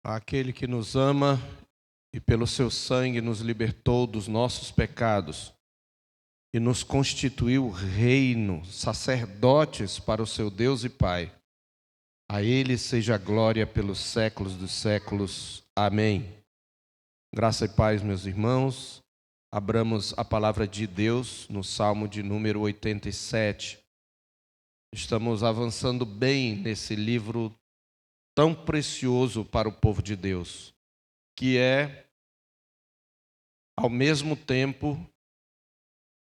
Àquele que nos ama e pelo seu sangue nos libertou dos nossos pecados e nos constituiu reino, sacerdotes para o seu Deus e Pai. A Ele seja a glória pelos séculos dos séculos. Amém. Graça e paz, meus irmãos. Abramos a palavra de Deus no Salmo de número 87. Estamos avançando bem nesse livro tão precioso para o povo de Deus, que é, ao mesmo tempo,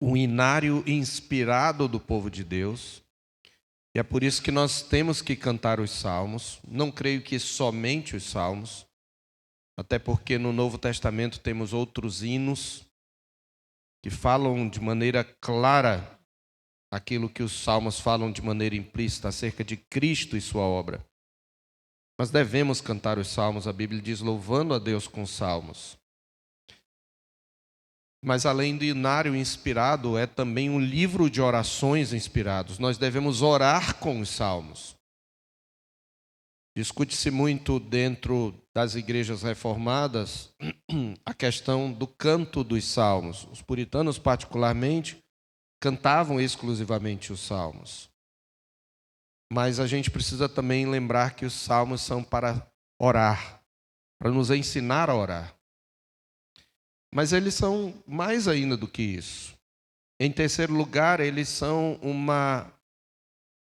um inário inspirado do povo de Deus. E é por isso que nós temos que cantar os salmos. Não creio que somente os salmos, até porque no Novo Testamento temos outros hinos que falam de maneira clara aquilo que os salmos falam de maneira implícita acerca de Cristo e sua obra. Mas devemos cantar os salmos, a Bíblia diz, louvando a Deus com salmos. Mas além do inário inspirado, é também um livro de orações inspirados. Nós devemos orar com os salmos. Discute-se muito dentro das igrejas reformadas a questão do canto dos salmos. Os puritanos, particularmente, cantavam exclusivamente os salmos. Mas a gente precisa também lembrar que os salmos são para orar, para nos ensinar a orar. Mas eles são mais ainda do que isso. Em terceiro lugar, eles são uma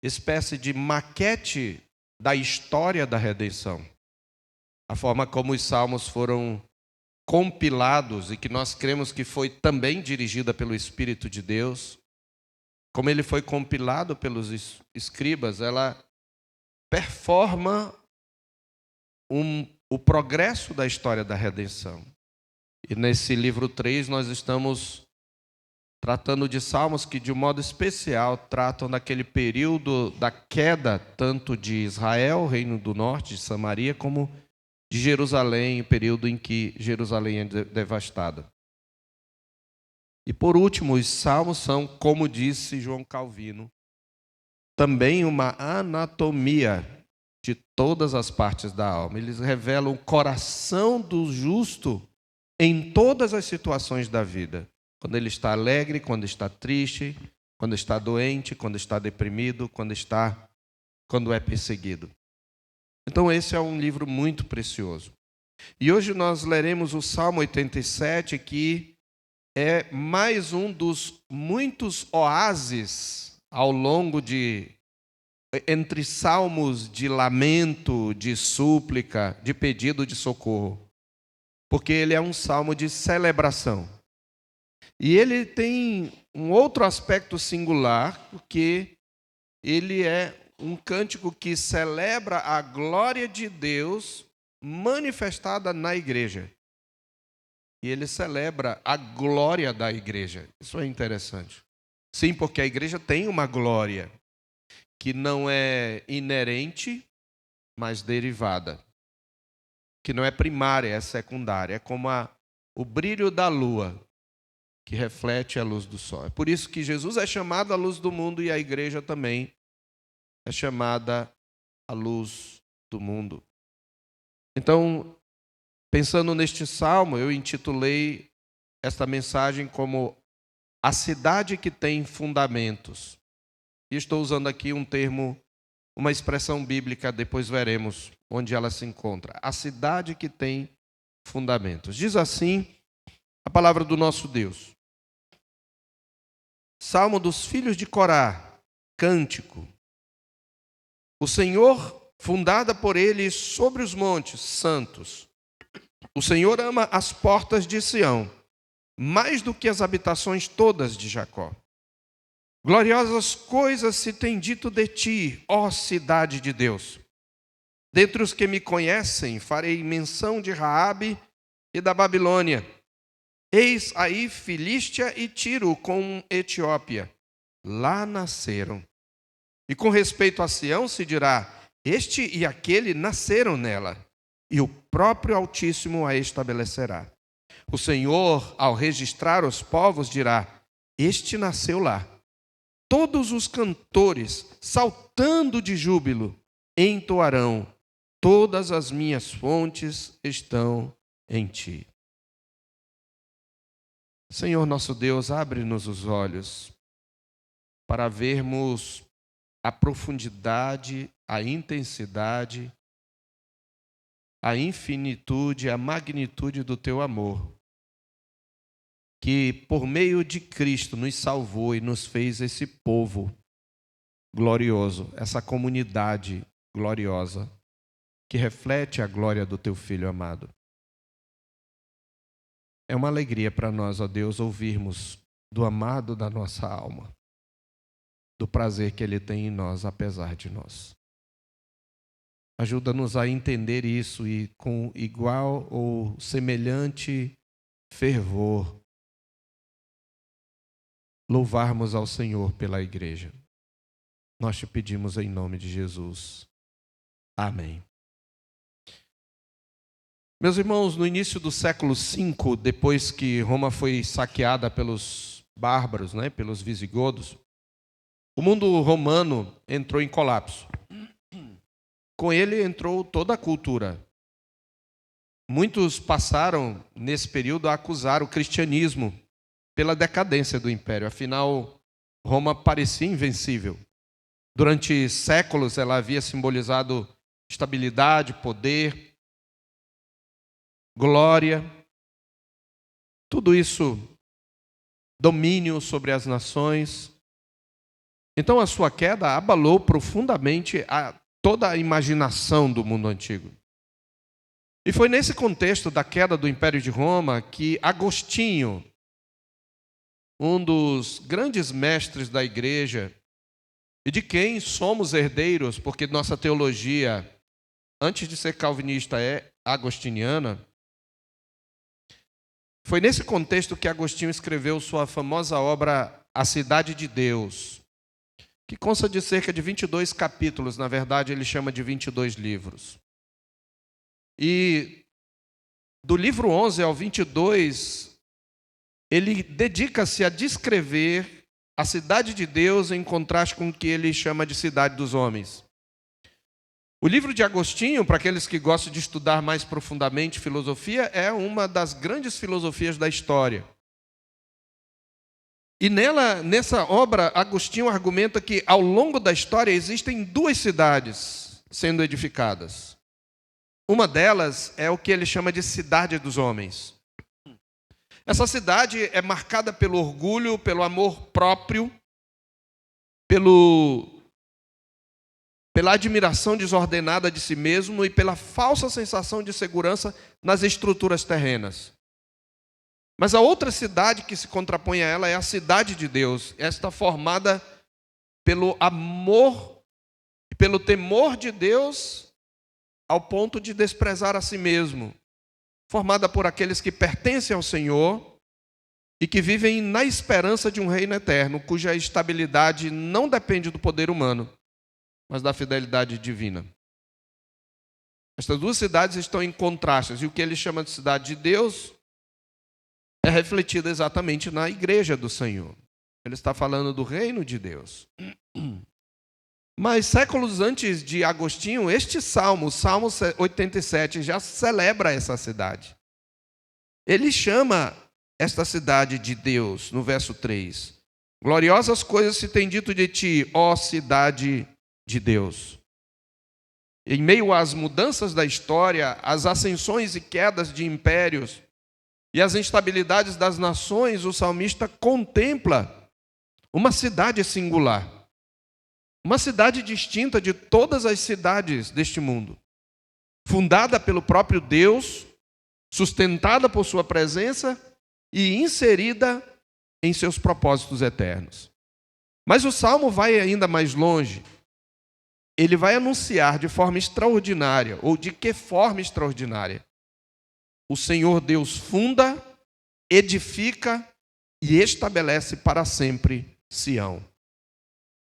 espécie de maquete da história da redenção. A forma como os salmos foram compilados e que nós cremos que foi também dirigida pelo Espírito de Deus, como ele foi compilado pelos escribas, ela performa o progresso da história da redenção. E nesse livro 3 nós estamos tratando de salmos que de um modo especial tratam daquele período da queda tanto de Israel, reino do norte, de Samaria, como de Jerusalém, o período em que Jerusalém é devastada. E por último, os salmos são, como disse João Calvino, também uma anatomia de todas as partes da alma. Eles revelam o coração do justo em todas as situações da vida. Quando ele está alegre, quando está triste, quando está doente, quando está deprimido, quando é perseguido. Então esse é um livro muito precioso. E hoje nós leremos o Salmo 87, que é mais um dos muitos oásis ao longo entre salmos de lamento, de súplica, de pedido de socorro. Porque ele é um salmo de celebração. E ele tem um outro aspecto singular, porque ele é um cântico que celebra a glória de Deus manifestada na igreja. E ele celebra a glória da igreja. Isso é interessante. Sim, porque a igreja tem uma glória que não é inerente, mas derivada. Que não é primária, é secundária. É como o brilho da lua, que reflete a luz do sol. É por isso que Jesus é chamado a luz do mundo e a igreja também é chamada a luz do mundo. Então, pensando neste salmo, eu intitulei esta mensagem como A Cidade que Tem Fundamentos. E estou usando aqui um termo, uma expressão bíblica, depois veremos onde ela se encontra. A cidade que tem fundamentos. Diz assim a palavra do nosso Deus. Salmo dos filhos de Corá, cântico. O Senhor, fundada por ele sobre os montes santos. O Senhor ama as portas de Sião, mais do que as habitações todas de Jacó. Gloriosas coisas se tem dito de ti, ó cidade de Deus. Dentre os que me conhecem, farei menção de Raabe e da Babilônia. Eis aí Filístia e Tiro com Etiópia. Lá nasceram. E com respeito a Sião se dirá, este e aquele nasceram nela, e o próprio Altíssimo a estabelecerá. O Senhor, ao registrar os povos, dirá, este nasceu lá. Todos os cantores, saltando de júbilo, entoarão. todas as minhas fontes estão em ti. Senhor nosso Deus, abre-nos os olhos para vermos a profundidade, a intensidade, a infinitude, a magnitude do teu amor, que por meio de Cristo nos salvou e nos fez esse povo glorioso, essa comunidade gloriosa, que reflete a glória do teu Filho amado. É uma alegria para nós, ó Deus, ouvirmos do amado da nossa alma, do prazer que Ele tem em nós, apesar de nós. Ajuda-nos a entender isso e com igual ou semelhante fervor, louvarmos ao Senhor pela igreja. Nós te pedimos em nome de Jesus. Amém. Meus irmãos, no início do século V, depois que Roma foi saqueada pelos bárbaros, pelos visigodos, o mundo romano entrou em colapso. Com ele entrou toda a cultura. Muitos passaram, nesse período, a acusar o cristianismo pela decadência do império. Afinal, Roma parecia invencível. Durante séculos, ela havia simbolizado estabilidade, poder, glória, tudo isso, domínio sobre as nações. Então a sua queda abalou profundamente toda a imaginação do mundo antigo. E foi nesse contexto da queda do Império de Roma que Agostinho, um dos grandes mestres da igreja, e de quem somos herdeiros, porque nossa teologia, antes de ser calvinista, é agostiniana. Foi nesse contexto que Agostinho escreveu sua famosa obra A Cidade de Deus, que consta de cerca de 22 capítulos, na verdade ele chama de 22 livros. E do livro 11 ao 22, ele dedica-se a descrever a cidade de Deus em contraste com o que ele chama de cidade dos homens. O livro de Agostinho, para aqueles que gostam de estudar mais profundamente filosofia, é uma das grandes filosofias da história. E nessa obra, Agostinho argumenta que ao longo da história existem duas cidades sendo edificadas. Uma delas é o que ele chama de cidade dos homens. Essa cidade é marcada pelo orgulho, pelo amor próprio, pela admiração desordenada de si mesmo e pela falsa sensação de segurança nas estruturas terrenas. Mas a outra cidade que se contrapõe a ela é a cidade de Deus. Esta formada pelo amor e pelo temor de Deus ao ponto de desprezar a si mesmo. Formada por aqueles que pertencem ao Senhor e que vivem na esperança de um reino eterno, cuja estabilidade não depende do poder humano, mas da fidelidade divina. Estas duas cidades estão em contrastes, e o que ele chama de cidade de Deus é refletido exatamente na igreja do Senhor. Ele está falando do reino de Deus. Mas séculos antes de Agostinho, este salmo, o Salmo 87, já celebra essa cidade. Ele chama esta cidade de Deus, no verso 3. Gloriosas coisas se tem dito de ti, ó cidade de Deus. Em meio às mudanças da história, às ascensões e quedas de impérios e às instabilidades das nações, o salmista contempla uma cidade singular. Uma cidade distinta de todas as cidades deste mundo, fundada pelo próprio Deus, sustentada por sua presença e inserida em seus propósitos eternos. Mas o Salmo vai ainda mais longe. Ele vai anunciar de forma extraordinária, ou de que forma extraordinária? O Senhor Deus funda, edifica e estabelece para sempre Sião.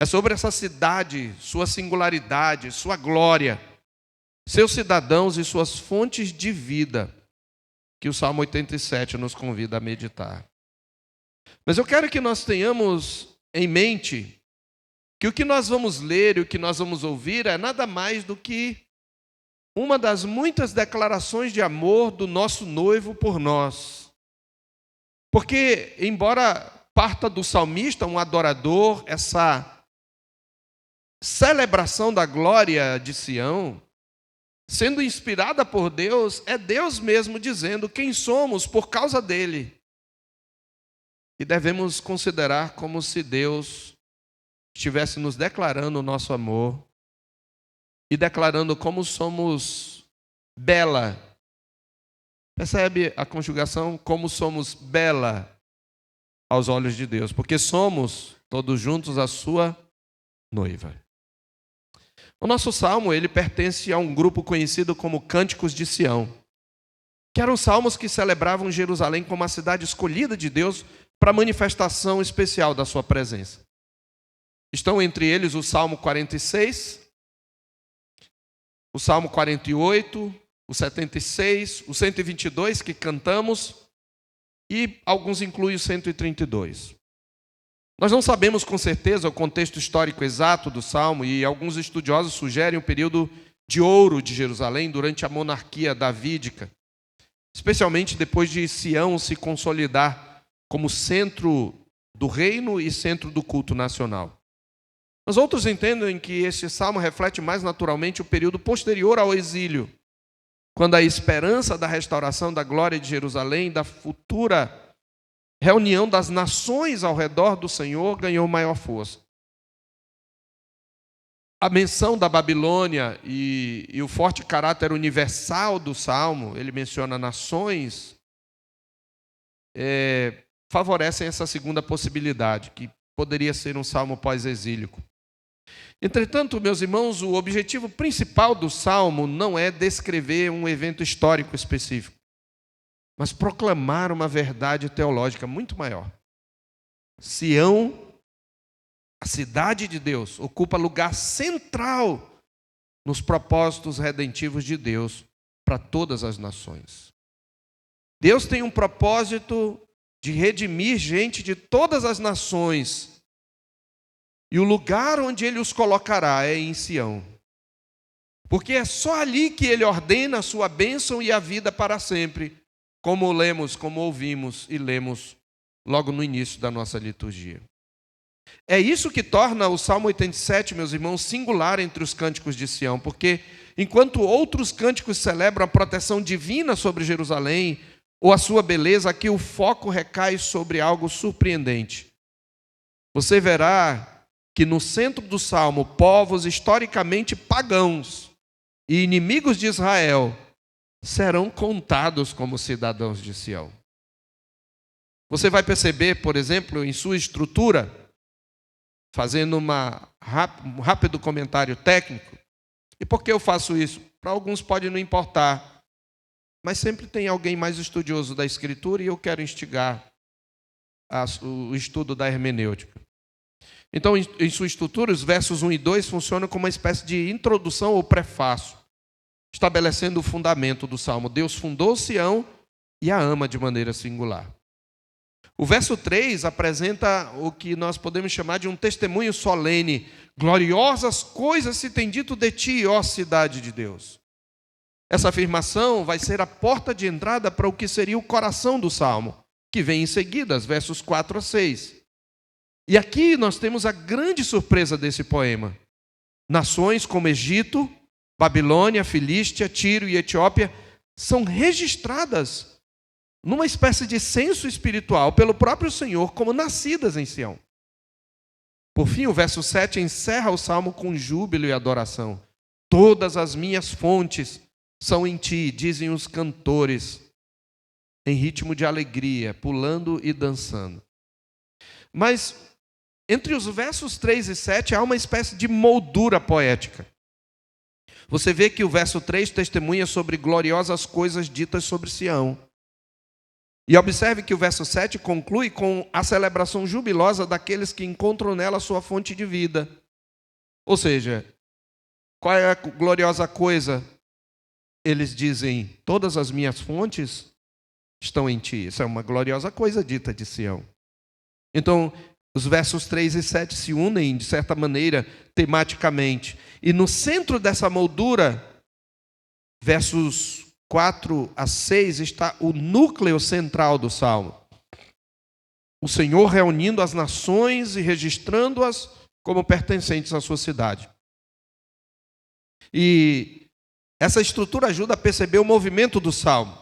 É sobre essa cidade, sua singularidade, sua glória, seus cidadãos e suas fontes de vida, que o Salmo 87 nos convida a meditar. Mas eu quero que nós tenhamos em mente que o que nós vamos ler e o que nós vamos ouvir é nada mais do que uma das muitas declarações de amor do nosso noivo por nós. Porque, embora parta do salmista, um adorador, essa celebração da glória de Sião, sendo inspirada por Deus, é Deus mesmo dizendo quem somos por causa dele. E devemos considerar como se Deus estivesse nos declarando o nosso amor e declarando como somos bela. Percebe a conjugação? Como somos bela aos olhos de Deus, porque somos todos juntos a sua noiva. O nosso salmo, ele pertence a um grupo conhecido como Cânticos de Sião, que eram salmos que celebravam Jerusalém como a cidade escolhida de Deus para a manifestação especial da sua presença. Estão entre eles o Salmo 46, o Salmo 48, o 76, o 122 que cantamos e alguns incluem o 132. Nós não sabemos com certeza o contexto histórico exato do Salmo e alguns estudiosos sugerem o período de ouro de Jerusalém durante a monarquia davídica, especialmente depois de Sião se consolidar como centro do reino e centro do culto nacional. Mas outros entendem que este salmo reflete mais naturalmente o período posterior ao exílio, quando a esperança da restauração da glória de Jerusalém, da futura reunião das nações ao redor do Senhor, ganhou maior força. A menção da Babilônia e o forte caráter universal do salmo, ele menciona nações, favorecem essa segunda possibilidade, que poderia ser um salmo pós-exílico. Entretanto, meus irmãos, o objetivo principal do salmo não é descrever um evento histórico específico, mas proclamar uma verdade teológica muito maior. Sião, a cidade de Deus, ocupa lugar central nos propósitos redentivos de Deus para todas as nações. Deus tem um propósito de redimir gente de todas as nações. E o lugar onde Ele os colocará é em Sião. Porque é só ali que Ele ordena a sua bênção e a vida para sempre, como lemos, como ouvimos e lemos logo no início da nossa liturgia. É isso que torna o Salmo 87, meus irmãos, singular entre os cânticos de Sião, porque enquanto outros cânticos celebram a proteção divina sobre Jerusalém, ou a sua beleza, aqui o foco recai sobre algo surpreendente. Você verá que no centro do salmo, povos historicamente pagãos e inimigos de Israel serão contados como cidadãos de Sião. Você vai perceber, por exemplo, em sua estrutura, fazendo um rápido comentário técnico, e por que eu faço isso? Para alguns pode não importar, mas sempre tem alguém mais estudioso da Escritura e eu quero instigar o estudo da hermenêutica. Então, em sua estrutura, os versos 1 e 2 funcionam como uma espécie de introdução ou prefácio, estabelecendo o fundamento do Salmo. Deus fundou Sião e a ama de maneira singular. O verso 3 apresenta o que nós podemos chamar de um testemunho solene. Gloriosas coisas se tem dito de ti, ó cidade de Deus. Essa afirmação vai ser a porta de entrada para o que seria o coração do Salmo, que vem em seguida, versos 4 a 6. E aqui nós temos a grande surpresa desse poema. Nações como Egito, Babilônia, Filístia, Tiro e Etiópia são registradas numa espécie de censo espiritual pelo próprio Senhor como nascidas em Sião. Por fim, o verso 7 encerra o Salmo com júbilo e adoração. Todas as minhas fontes são em ti, dizem os cantores, em ritmo de alegria, pulando e dançando. Mas entre os versos 3 e 7 há uma espécie de moldura poética. Você vê que o verso 3 testemunha sobre gloriosas coisas ditas sobre Sião. E observe que o verso 7 conclui com a celebração jubilosa daqueles que encontram nela sua fonte de vida. Ou seja, qual é a gloriosa coisa? Eles dizem, todas as minhas fontes estão em ti. Isso é uma gloriosa coisa dita de Sião. Então, os versos 3 e 7 se unem, de certa maneira, tematicamente. E no centro dessa moldura versos 4 a 6, está o núcleo central do Salmo. O Senhor reunindo as nações e registrando-as como pertencentes à sua cidade. E essa estrutura ajuda a perceber o movimento do Salmo.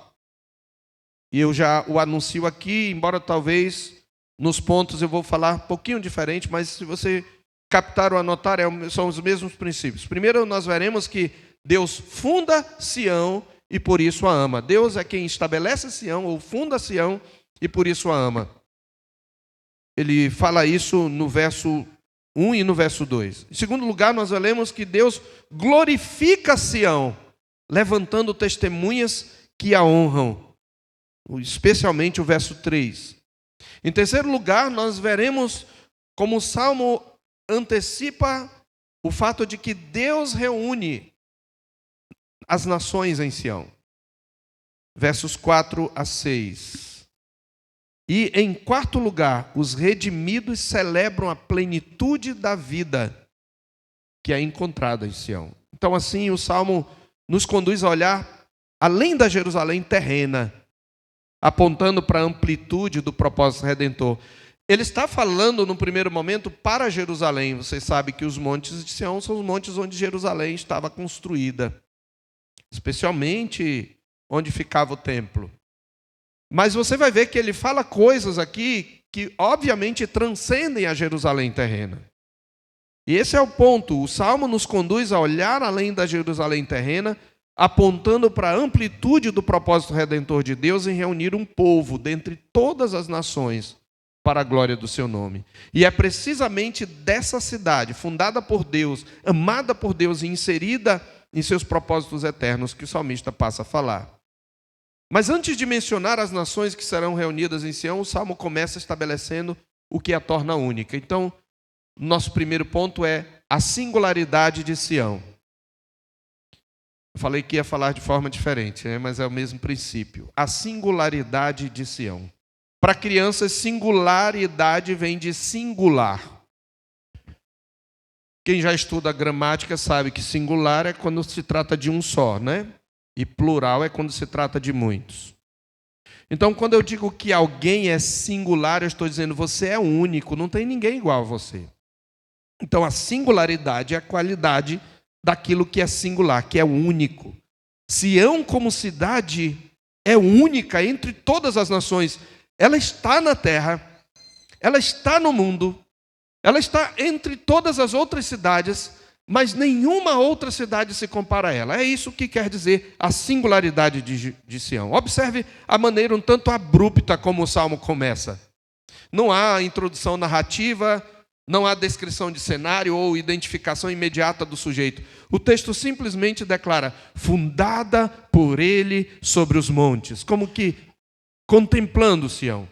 E eu já o anuncio aqui, embora talvez nos pontos eu vou falar um pouquinho diferente, mas se você captar ou anotar, são os mesmos princípios. Primeiro, nós veremos que Deus funda Sião e por isso a ama. Deus é quem estabelece Sião ou funda Sião e por isso a ama. Ele fala isso no verso 1 e no verso 2. Em segundo lugar, nós lemos que Deus glorifica Sião, levantando testemunhas que a honram, especialmente o verso 3. Em terceiro lugar, nós veremos como o Salmo antecipa o fato de que Deus reúne as nações em Sião. Versos 4 a 6. E, em quarto lugar, os redimidos celebram a plenitude da vida que é encontrada em Sião. Então, assim, o Salmo nos conduz a olhar além da Jerusalém terrena, apontando para a amplitude do propósito redentor. Ele está falando, no primeiro momento, para Jerusalém. Você sabe que os montes de Sião são os montes onde Jerusalém estava construída, especialmente onde ficava o templo. Mas você vai ver que ele fala coisas aqui que, obviamente, transcendem a Jerusalém terrena. E esse é o ponto. O Salmo nos conduz a olhar além da Jerusalém terrena, apontando para a amplitude do propósito redentor de Deus em reunir um povo dentre todas as nações para a glória do seu nome. E é precisamente dessa cidade, fundada por Deus, amada por Deus e inserida em seus propósitos eternos, que o salmista passa a falar. Mas antes de mencionar as nações que serão reunidas em Sião, o Salmo começa estabelecendo o que a torna única. Então, nosso primeiro ponto é a singularidade de Sião. Eu falei que ia falar de forma diferente, mas é o mesmo princípio. A singularidade de Sião. Para crianças, singularidade vem de singular. Quem já estuda gramática sabe que singular é quando se trata de um só, né? E plural é quando se trata de muitos. Então, quando eu digo que alguém é singular, eu estou dizendo você é único, não tem ninguém igual a você. Então, a singularidade é a qualidade daquilo que é singular, que é único. Sião, como cidade, é única entre todas as nações. Ela está na terra, ela está no mundo, ela está entre todas as outras cidades, mas nenhuma outra cidade se compara a ela. É isso que quer dizer a singularidade de Sião. Observe a maneira um tanto abrupta como o Salmo começa. Não há introdução narrativa, não há descrição de cenário ou identificação imediata do sujeito. O texto simplesmente declara, fundada por ele sobre os montes, como que contemplando Sião.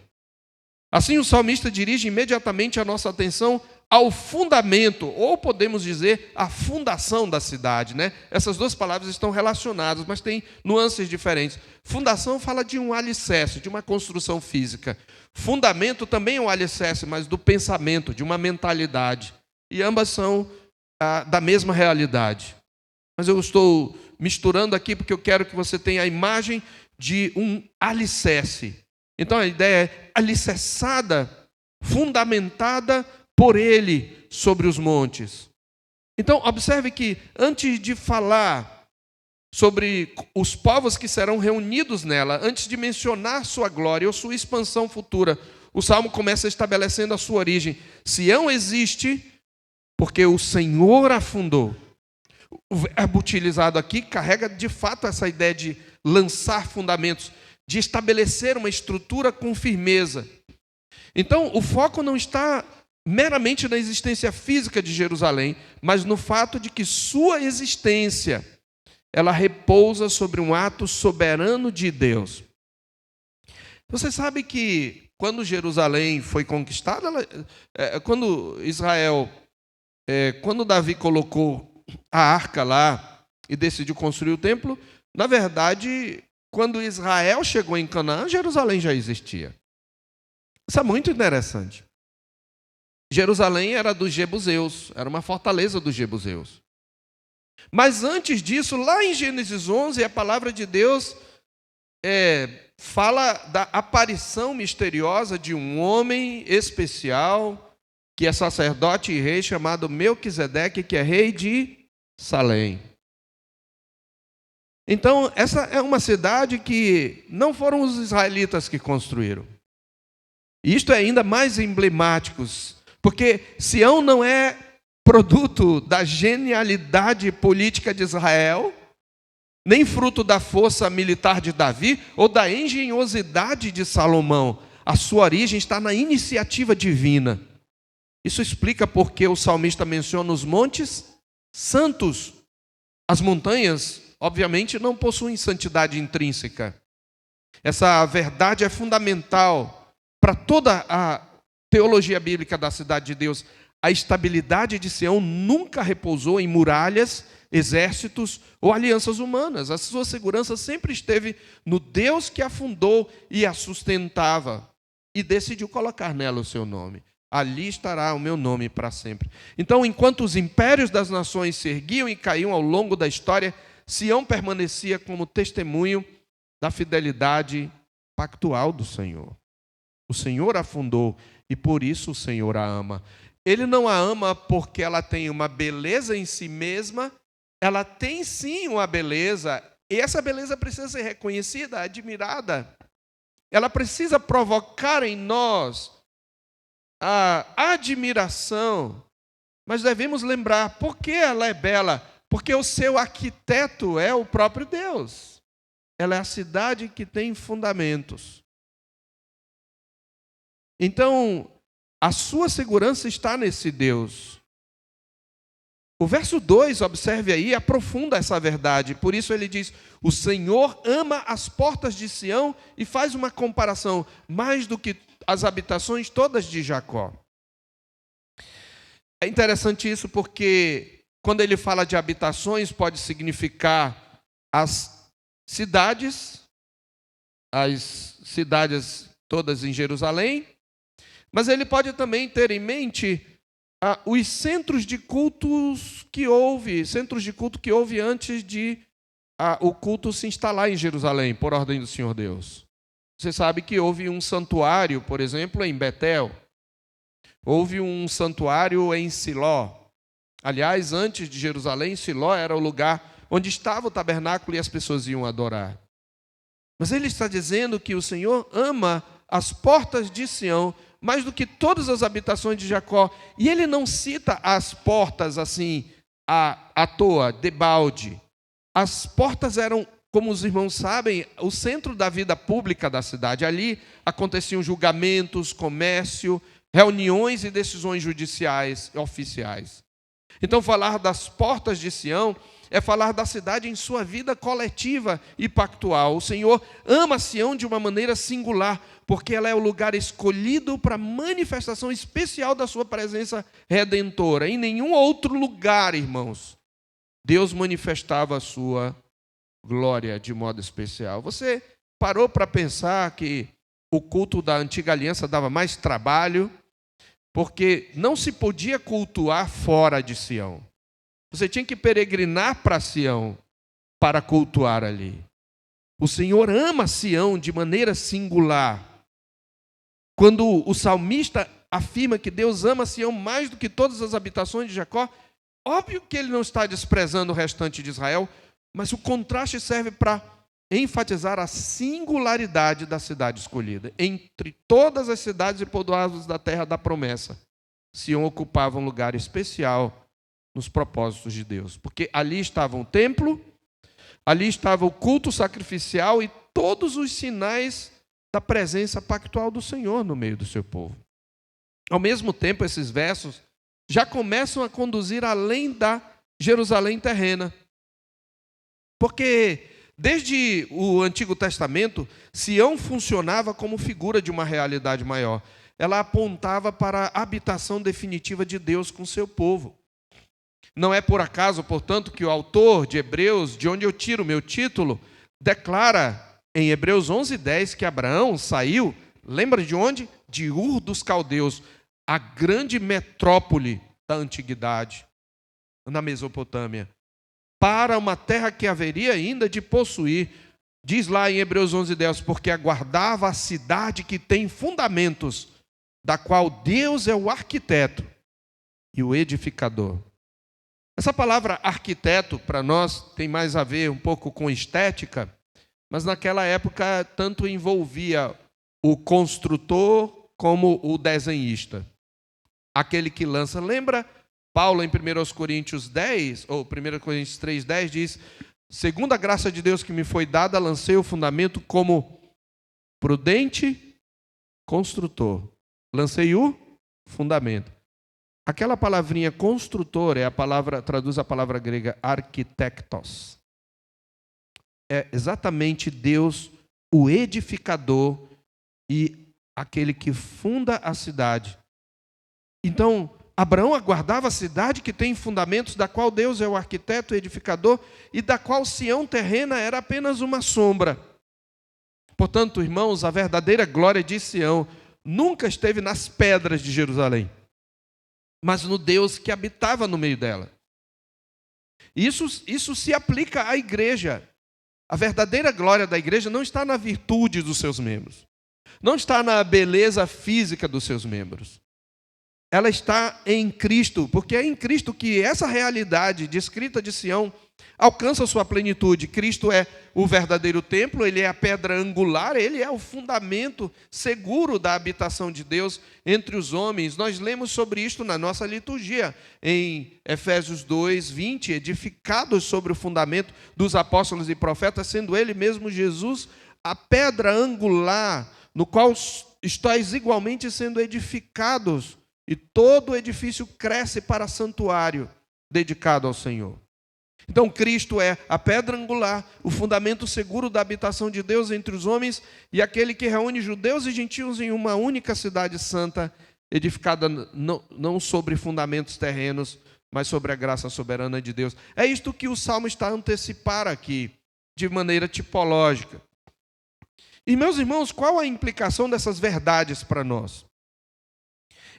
Assim o salmista dirige imediatamente a nossa atenção ao fundamento, ou podemos dizer, a fundação da cidade, né? Essas duas palavras estão relacionadas, mas têm nuances diferentes. Fundação fala de um alicerce, de uma construção física. Fundamento também é um alicerce, mas do pensamento, de uma mentalidade. E ambas são da mesma realidade. Mas eu estou misturando aqui porque eu quero que você tenha a imagem de um alicerce. Então a ideia é alicerçada, fundamentada por ele sobre os montes. Então, observe que antes de falar sobre os povos que serão reunidos nela, antes de mencionar sua glória ou sua expansão futura, o Salmo começa estabelecendo a sua origem. Sião existe porque o Senhor a fundou. O verbo utilizado aqui carrega de fato essa ideia de lançar fundamentos, de estabelecer uma estrutura com firmeza. Então, o foco não está meramente na existência física de Jerusalém, mas no fato de que sua existência, ela repousa sobre um ato soberano de Deus. Você sabe que quando Jerusalém foi conquistada, quando Davi colocou a arca lá e decidiu construir o templo, na verdade, quando Israel chegou em Canaã, Jerusalém já existia. Isso é muito interessante. Jerusalém era dos jebuseus, era uma fortaleza dos jebuseus. Mas antes disso, lá em Gênesis 11, a palavra de Deus fala da aparição misteriosa de um homem especial, que é sacerdote e rei, chamado Melquisedeque, que é rei de Salém. Então, essa é uma cidade que não foram os israelitas que construíram. E isto é ainda mais emblemático, porque Sião não é produto da genialidade política de Israel, nem fruto da força militar de Davi ou da engenhosidade de Salomão. A sua origem está na iniciativa divina. Isso explica porque o salmista menciona os montes santos. As montanhas, obviamente, não possuem santidade intrínseca. Essa verdade é fundamental para toda a teologia bíblica da cidade de Deus. A estabilidade de Sião nunca repousou em muralhas, exércitos ou alianças humanas. A sua segurança sempre esteve no Deus que a fundou e a sustentava e decidiu colocar nela o seu nome. Ali estará o meu nome para sempre. Então, enquanto os impérios das nações se erguiam e caíam ao longo da história, Sião permanecia como testemunho da fidelidade pactual do Senhor. O Senhor a fundou e por isso o Senhor a ama. Ele não a ama porque ela tem uma beleza em si mesma, ela tem sim uma beleza, e essa beleza precisa ser reconhecida, admirada. Ela precisa provocar em nós a admiração, mas devemos lembrar por que ela é bela, porque o seu arquiteto é o próprio Deus. Ela é a cidade que tem fundamentos. Então, a sua segurança está nesse Deus. O verso 2, observe aí, aprofunda essa verdade. Por isso ele diz, o Senhor ama as portas de Sião, e faz uma comparação, mais do que as habitações todas de Jacó. É interessante isso porque, quando ele fala de habitações, pode significar as cidades todas em Jerusalém, mas ele pode também ter em mente os centros de cultos que houve, antes de o culto se instalar em Jerusalém, por ordem do Senhor Deus. Você sabe que houve um santuário, por exemplo, em Betel. Houve um santuário em Siló. Aliás, antes de Jerusalém, Siló era o lugar onde estava o tabernáculo e as pessoas iam adorar. Mas ele está dizendo que o Senhor ama as portas de Sião mais do que todas as habitações de Jacó. E ele não cita as portas assim, à toa, debalde. As portas eram, como os irmãos sabem, o centro da vida pública da cidade. Ali aconteciam julgamentos, comércio, reuniões e decisões judiciais e oficiais. Então, falar das portas de Sião é falar da cidade em sua vida coletiva e pactual. O Senhor ama Sião de uma maneira singular, porque ela é o lugar escolhido para manifestação especial da sua presença redentora. Em nenhum outro lugar, irmãos, Deus manifestava a sua glória de modo especial. Você parou para pensar que o culto da antiga aliança dava mais trabalho, porque não se podia cultuar fora de Sião. Você tinha que peregrinar para Sião para cultuar ali. O Senhor ama Sião de maneira singular. Quando o salmista afirma que Deus ama Sião mais do que todas as habitações de Jacó, óbvio que ele não está desprezando o restante de Israel, mas o contraste serve para enfatizar a singularidade da cidade escolhida. Entre todas as cidades e povoados da terra da promessa, Sião ocupava um lugar especial nos propósitos de Deus, porque ali estava o templo, ali estava o culto sacrificial e todos os sinais da presença pactual do Senhor no meio do seu povo. Ao mesmo tempo, esses versos já começam a conduzir além da Jerusalém terrena, porque desde o Antigo Testamento, Sião funcionava como figura de uma realidade maior. Ela apontava para a habitação definitiva de Deus com seu povo. Não é por acaso, portanto, que o autor de Hebreus, de onde eu tiro o meu título, declara em Hebreus 11:10 que Abraão saiu, lembra de onde? De Ur dos Caldeus, a grande metrópole da antiguidade, na Mesopotâmia. para uma terra que haveria ainda de possuir. Diz lá em Hebreus 11:10, porque aguardava a cidade que tem fundamentos, da qual Deus é o arquiteto e o edificador. Essa palavra arquiteto, para nós, tem mais a ver um pouco com estética, mas naquela época tanto envolvia o construtor como o desenhista. Aquele que lança. Lembra Paulo em 1 Coríntios 10, ou 1 Coríntios 3:10, diz: segundo a graça de Deus que me foi dada, lancei o fundamento como prudente construtor. Lancei o fundamento. Aquela palavrinha construtor traduz a palavra grega arquitectos. É exatamente Deus, o edificador e aquele que funda a cidade. Então, Abraão aguardava a cidade que tem fundamentos, da qual Deus é o arquiteto, o edificador, e da qual Sião terrena era apenas uma sombra. Portanto, irmãos, a verdadeira glória de Sião nunca esteve nas pedras de Jerusalém, mas no Deus que habitava no meio dela. Isso se aplica à igreja. A verdadeira glória da igreja não está na virtude dos seus membros, não está na beleza física dos seus membros. Ela está em Cristo, porque é em Cristo que essa realidade descrita de Sião alcança sua plenitude. Cristo é o verdadeiro templo, ele é a pedra angular, ele é o fundamento seguro da habitação de Deus entre os homens. Nós lemos sobre isto na nossa liturgia, em Efésios 2:20, edificados sobre o fundamento dos apóstolos e profetas, sendo ele mesmo Jesus a pedra angular, no qual estáis igualmente sendo edificados, e todo o edifício cresce para santuário dedicado ao Senhor. Então, Cristo é a pedra angular, o fundamento seguro da habitação de Deus entre os homens e aquele que reúne judeus e gentios em uma única cidade santa, edificada não sobre fundamentos terrenos, mas sobre a graça soberana de Deus. É isto que o Salmo está a antecipar aqui, de maneira tipológica. E, meus irmãos, qual a implicação dessas verdades para nós?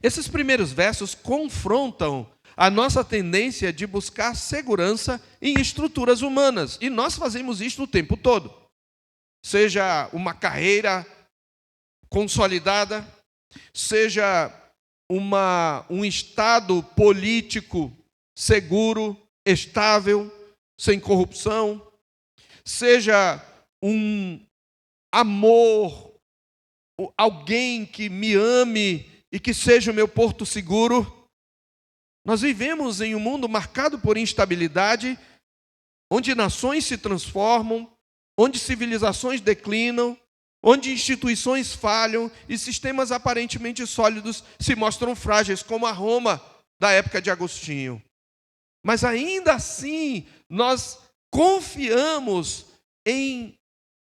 Esses primeiros versos confrontam a nossa tendência de buscar segurança em estruturas humanas. E nós fazemos isso o tempo todo. Seja uma carreira consolidada, seja um estado político seguro, estável, sem corrupção, seja um amor, alguém que me ame e que seja o meu porto seguro. Nós vivemos em um mundo marcado por instabilidade, onde nações se transformam, onde civilizações declinam, onde instituições falham e sistemas aparentemente sólidos se mostram frágeis, como a Roma da época de Agostinho. Mas ainda assim, nós confiamos em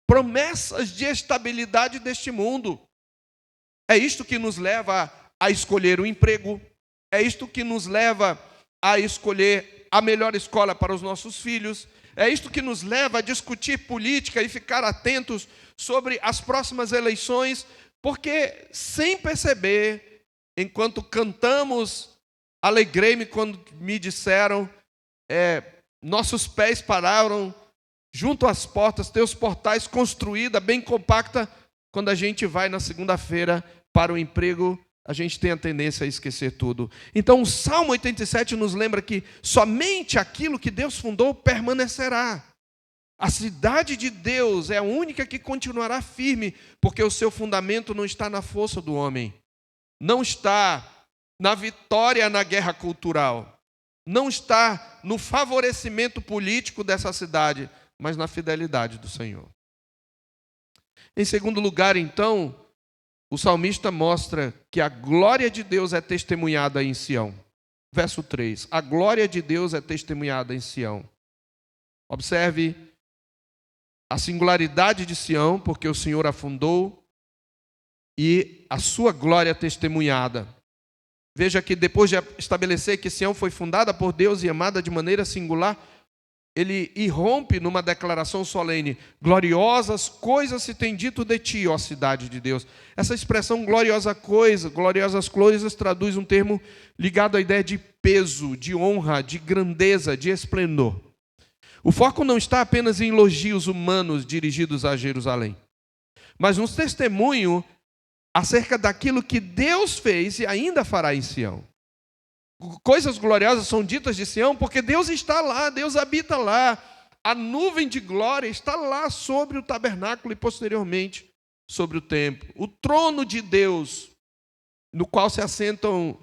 promessas de estabilidade deste mundo. É isto que nos leva a escolher o emprego, é isto que nos leva a escolher a melhor escola para os nossos filhos, é isto que nos leva a discutir política e ficar atentos sobre as próximas eleições, porque sem perceber, enquanto cantamos, alegrei-me quando me disseram, nossos pés pararam junto às portas, teus portais construída, bem compacta. Quando a gente vai na segunda-feira para o emprego, a gente tem a tendência a esquecer tudo. Então, o Salmo 87 nos lembra que somente aquilo que Deus fundou permanecerá. A cidade de Deus é a única que continuará firme, porque o seu fundamento não está na força do homem, não está na vitória na guerra cultural, não está no favorecimento político dessa cidade, mas na fidelidade do Senhor. Em segundo lugar, então, o salmista mostra que a glória de Deus é testemunhada em Sião. Verso 3. A glória de Deus é testemunhada em Sião. Observe a singularidade de Sião, porque o Senhor a fundou, e a sua glória testemunhada. Veja que depois de estabelecer que Sião foi fundada por Deus e amada de maneira singular, ele irrompe numa declaração solene: gloriosas coisas se tem dito de ti, ó cidade de Deus. Essa expressão gloriosas coisas, traduz um termo ligado à ideia de peso, de honra, de grandeza, de esplendor. O foco não está apenas em elogios humanos dirigidos a Jerusalém, mas um testemunho acerca daquilo que Deus fez e ainda fará em Sião. Coisas gloriosas são ditas de Sião porque Deus está lá, Deus habita lá. A nuvem de glória está lá sobre o tabernáculo e posteriormente sobre o templo. O trono de Deus, no qual se assenta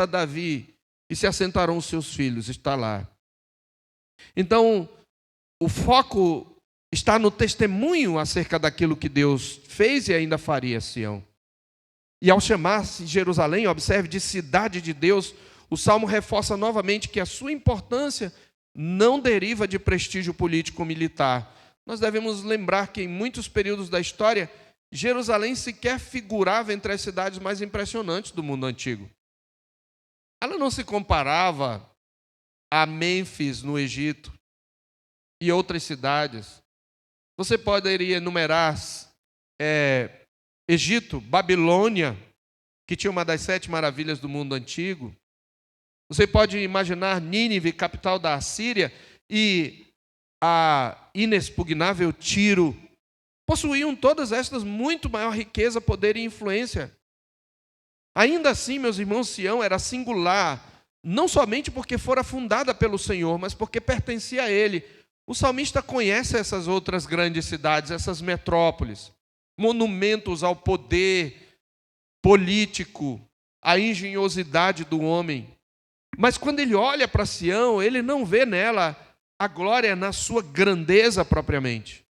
Davi e se assentarão os seus filhos, está lá. Então, o foco está no testemunho acerca daquilo que Deus fez e ainda faria em Sião. E ao chamar-se Jerusalém, observe, de cidade de Deus, o Salmo reforça novamente que a sua importância não deriva de prestígio político-militar. Nós devemos lembrar que em muitos períodos da história, Jerusalém sequer figurava entre as cidades mais impressionantes do mundo antigo. Ela não se comparava a Mênfis, no Egito, e outras cidades. Você poderia enumerar Egito, Babilônia, que tinha uma das 7 maravilhas do mundo antigo. Você pode imaginar Nínive, capital da Assíria, e a inexpugnável Tiro. Possuíam todas estas muito maior riqueza, poder e influência. Ainda assim, meus irmãos, Sião era singular, não somente porque fora fundada pelo Senhor, mas porque pertencia a Ele. O salmista conhece essas outras grandes cidades, essas metrópoles, monumentos ao poder político, à engenhosidade do homem. Mas quando ele olha para Sião, ele não vê nela a glória na sua grandeza propriamente.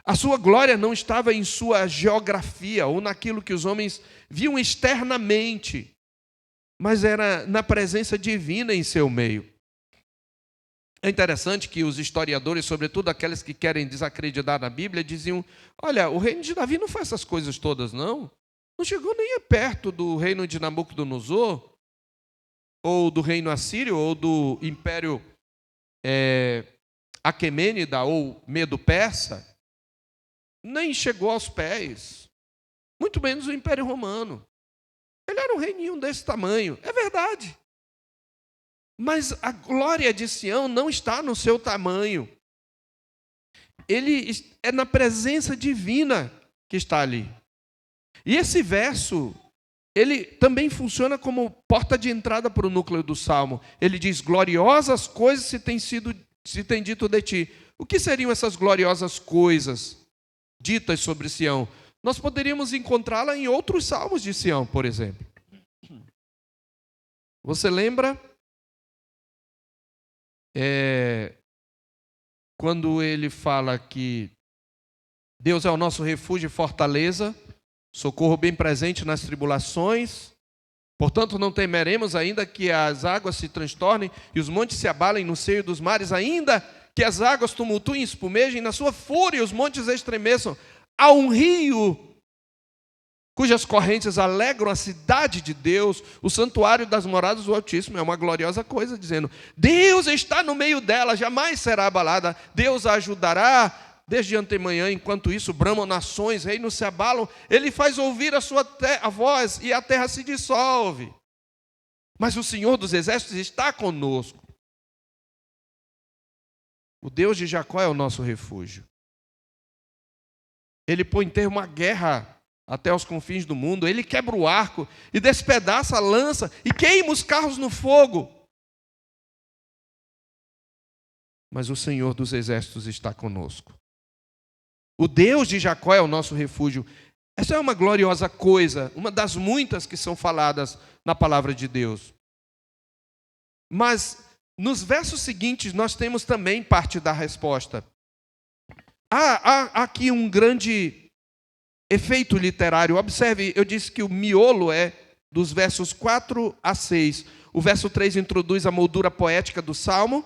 A sua glória não estava em sua geografia ou naquilo que os homens viam externamente, mas era na presença divina em seu meio. É interessante que os historiadores, sobretudo aqueles que querem desacreditar na Bíblia, diziam: olha, o reino de Davi não faz essas coisas todas, não. Não chegou nem perto do reino de Nabucodonosor, ou do reino assírio, ou do império Aquemênida, ou Medo-Persa. Nem chegou aos pés, muito menos o Império Romano. Ele era um reininho desse tamanho, é verdade. Mas a glória de Sião não está no seu tamanho. Ele é na presença divina que está ali. E esse verso, ele também funciona como porta de entrada para o núcleo do Salmo. Ele diz: gloriosas coisas se tem dito de ti. O que seriam essas gloriosas coisas ditas sobre Sião? Nós poderíamos encontrá-la em outros salmos de Sião, por exemplo. Você lembra quando ele fala que Deus é o nosso refúgio e fortaleza, socorro bem presente nas tribulações, portanto não temeremos, ainda que as águas se transtornem e os montes se abalem no seio dos mares, ainda que as águas tumultuem e espumejem, na sua fúria os montes estremeçam. Há um rio cujas correntes alegram a cidade de Deus, o santuário das moradas do Altíssimo. É uma gloriosa coisa, dizendo: Deus está no meio dela, jamais será abalada. Deus a ajudará desde antemanhã. Enquanto isso, bramam nações, reinos se abalam. Ele faz ouvir a voz e a terra se dissolve. Mas o Senhor dos Exércitos está conosco. O Deus de Jacó é o nosso refúgio. Ele põe termo à guerra até os confins do mundo. Ele quebra o arco e despedaça a lança e queima os carros no fogo. Mas o Senhor dos Exércitos está conosco. O Deus de Jacó é o nosso refúgio. Essa é uma gloriosa coisa, uma das muitas que são faladas na palavra de Deus. Mas nos versos seguintes nós temos também parte da resposta. Há aqui um grande efeito literário. Observe, eu disse que o miolo é dos versos 4 a 6. O verso 3 introduz a moldura poética do Salmo,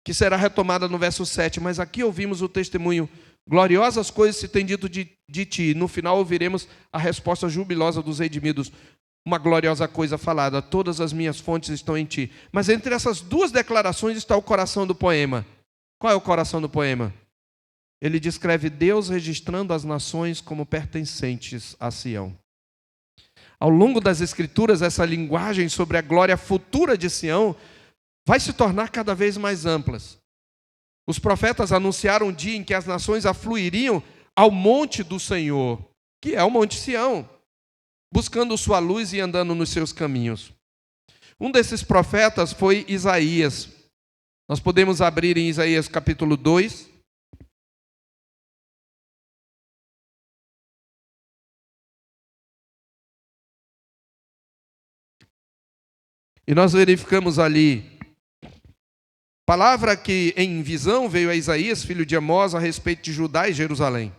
que será retomada no verso 7. Mas aqui ouvimos o testemunho: gloriosas coisas se tem dito de ti. No final ouviremos a resposta jubilosa dos redimidos. Uma gloriosa coisa falada: todas as minhas fontes estão em ti. Mas entre essas duas declarações está o coração do poema. Qual é o coração do poema? Ele descreve Deus registrando as nações como pertencentes a Sião. Ao longo das Escrituras, essa linguagem sobre a glória futura de Sião vai se tornar cada vez mais ampla. Os profetas anunciaram o dia em que as nações afluiriam ao monte do Senhor, que é o Monte Sião, buscando sua luz e andando nos seus caminhos. Um desses profetas foi Isaías. Nós podemos abrir em Isaías capítulo 2. E nós verificamos ali, palavra que em visão veio a Isaías, filho de Amós, a respeito de Judá e Jerusalém.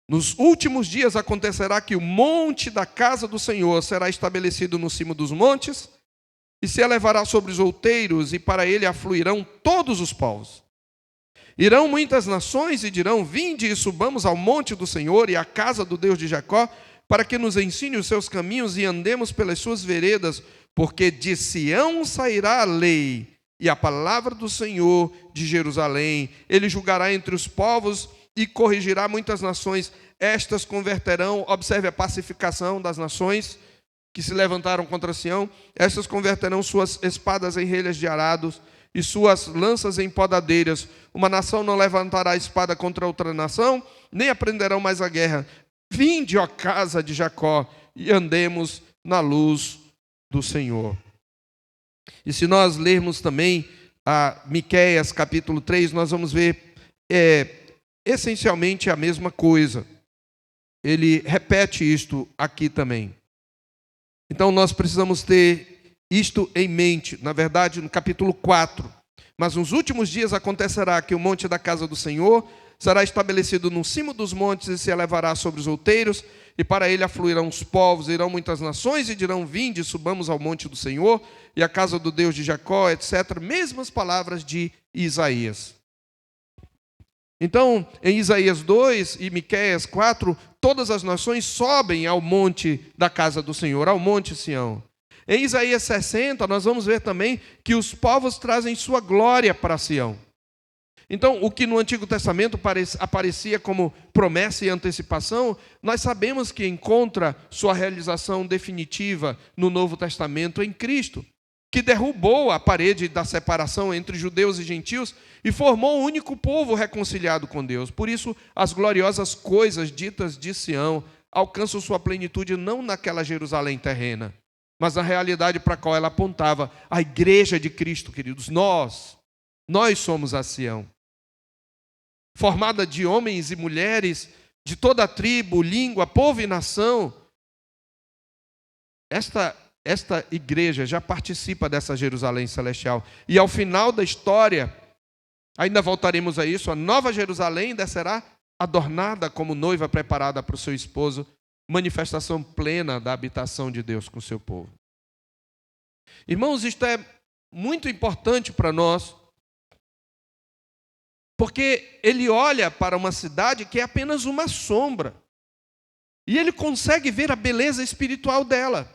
Nos últimos dias acontecerá que o monte da casa do Senhor será estabelecido no cimo dos montes, e se elevará sobre os outeiros, e para ele afluirão todos os povos. Irão muitas nações e dirão: vinde e subamos ao monte do Senhor e à casa do Deus de Jacó, para que nos ensine os seus caminhos e andemos pelas suas veredas, porque de Sião sairá a lei e a palavra do Senhor de Jerusalém. Ele julgará entre os povos e corrigirá muitas nações. Estas converterão, observe a pacificação das nações que se levantaram contra Sião. Estas converterão suas espadas em relhas de arados e suas lanças em podadeiras. Uma nação não levantará a espada contra outra nação, nem aprenderão mais a guerra. Vinde, ó casa de Jacó, e andemos na luz do Senhor. E se nós lermos também a Miqueias capítulo 3, nós vamos ver essencialmente a mesma coisa. Ele repete isto aqui também. Então nós precisamos ter isto em mente, na verdade no capítulo 4. Mas nos últimos dias acontecerá que o monte da casa do Senhor será estabelecido no cimo dos montes e se elevará sobre os outeiros, e para ele afluirão os povos, irão muitas nações e dirão: vinde, subamos ao monte do Senhor e à casa do Deus de Jacó, etc. Mesmas palavras de Isaías. Então, em Isaías 2 e Miqueias 4, todas as nações sobem ao monte da casa do Senhor, ao monte Sião. Em Isaías 60, nós vamos ver também que os povos trazem sua glória para Sião. Então, o que no Antigo Testamento aparecia como promessa e antecipação, nós sabemos que encontra sua realização definitiva no Novo Testamento em Cristo, que derrubou a parede da separação entre judeus e gentios e formou um único povo reconciliado com Deus. Por isso, as gloriosas coisas ditas de Sião alcançam sua plenitude não naquela Jerusalém terrena, mas na realidade para a qual ela apontava, a igreja de Cristo, queridos. Nós somos a Sião, formada de homens e mulheres de toda a tribo, língua, povo e nação. Esta igreja já participa dessa Jerusalém celestial. E ao final da história, ainda voltaremos a isso, a nova Jerusalém descerá adornada como noiva preparada para o seu esposo, manifestação plena da habitação de Deus com o seu povo. Irmãos, isto é muito importante para nós, porque ele olha para uma cidade que é apenas uma sombra, e ele consegue ver a beleza espiritual dela.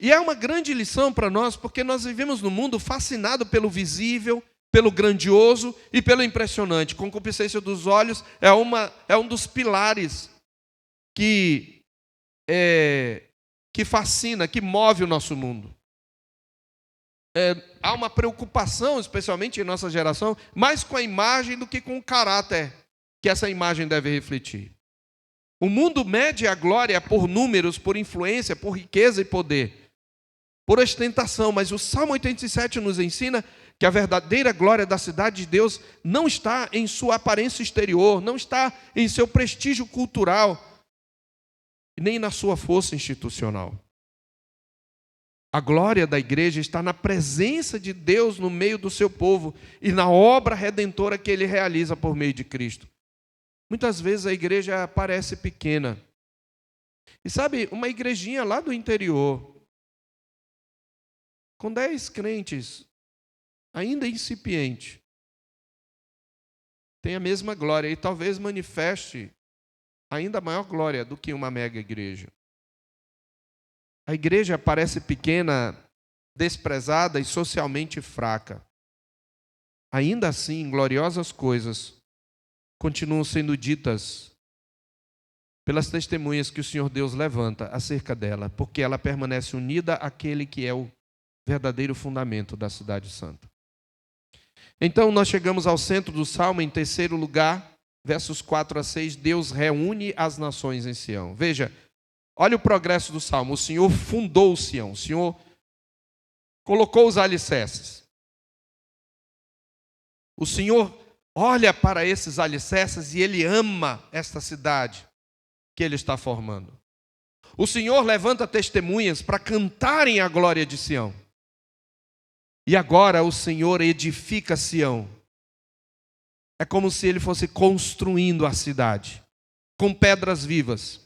E é uma grande lição para nós, porque nós vivemos num mundo fascinado pelo visível, pelo grandioso e pelo impressionante. Concupiscência dos olhos é um dos pilares que fascina, que move o nosso mundo. Há uma preocupação, especialmente em nossa geração, mais com a imagem do que com o caráter que essa imagem deve refletir. O mundo mede a glória por números, por influência, por riqueza e poder, por ostentação, mas o Salmo 87 nos ensina que a verdadeira glória da cidade de Deus não está em sua aparência exterior, não está em seu prestígio cultural, nem na sua força institucional. A glória da igreja está na presença de Deus no meio do seu povo e na obra redentora que ele realiza por meio de Cristo. Muitas vezes a igreja parece pequena. E sabe, uma igrejinha lá do interior, com 10 crentes, ainda incipiente, tem a mesma glória e talvez manifeste ainda maior glória do que uma mega igreja. A igreja parece pequena, desprezada e socialmente fraca. Ainda assim, gloriosas coisas continuam sendo ditas pelas testemunhas que o Senhor Deus levanta acerca dela, porque ela permanece unida àquele que é o verdadeiro fundamento da cidade santa. Então nós chegamos ao centro do Salmo, em terceiro lugar, versos 4 a 6, Deus reúne as nações em Sião. Veja, olha o progresso do Salmo. O Senhor fundou Sião, o Senhor colocou os alicerces. O Senhor olha para esses alicerces e Ele ama esta cidade que Ele está formando. O Senhor levanta testemunhas para cantarem a glória de Sião. E agora o Senhor edifica Sião. É como se Ele fosse construindo a cidade, com pedras vivas.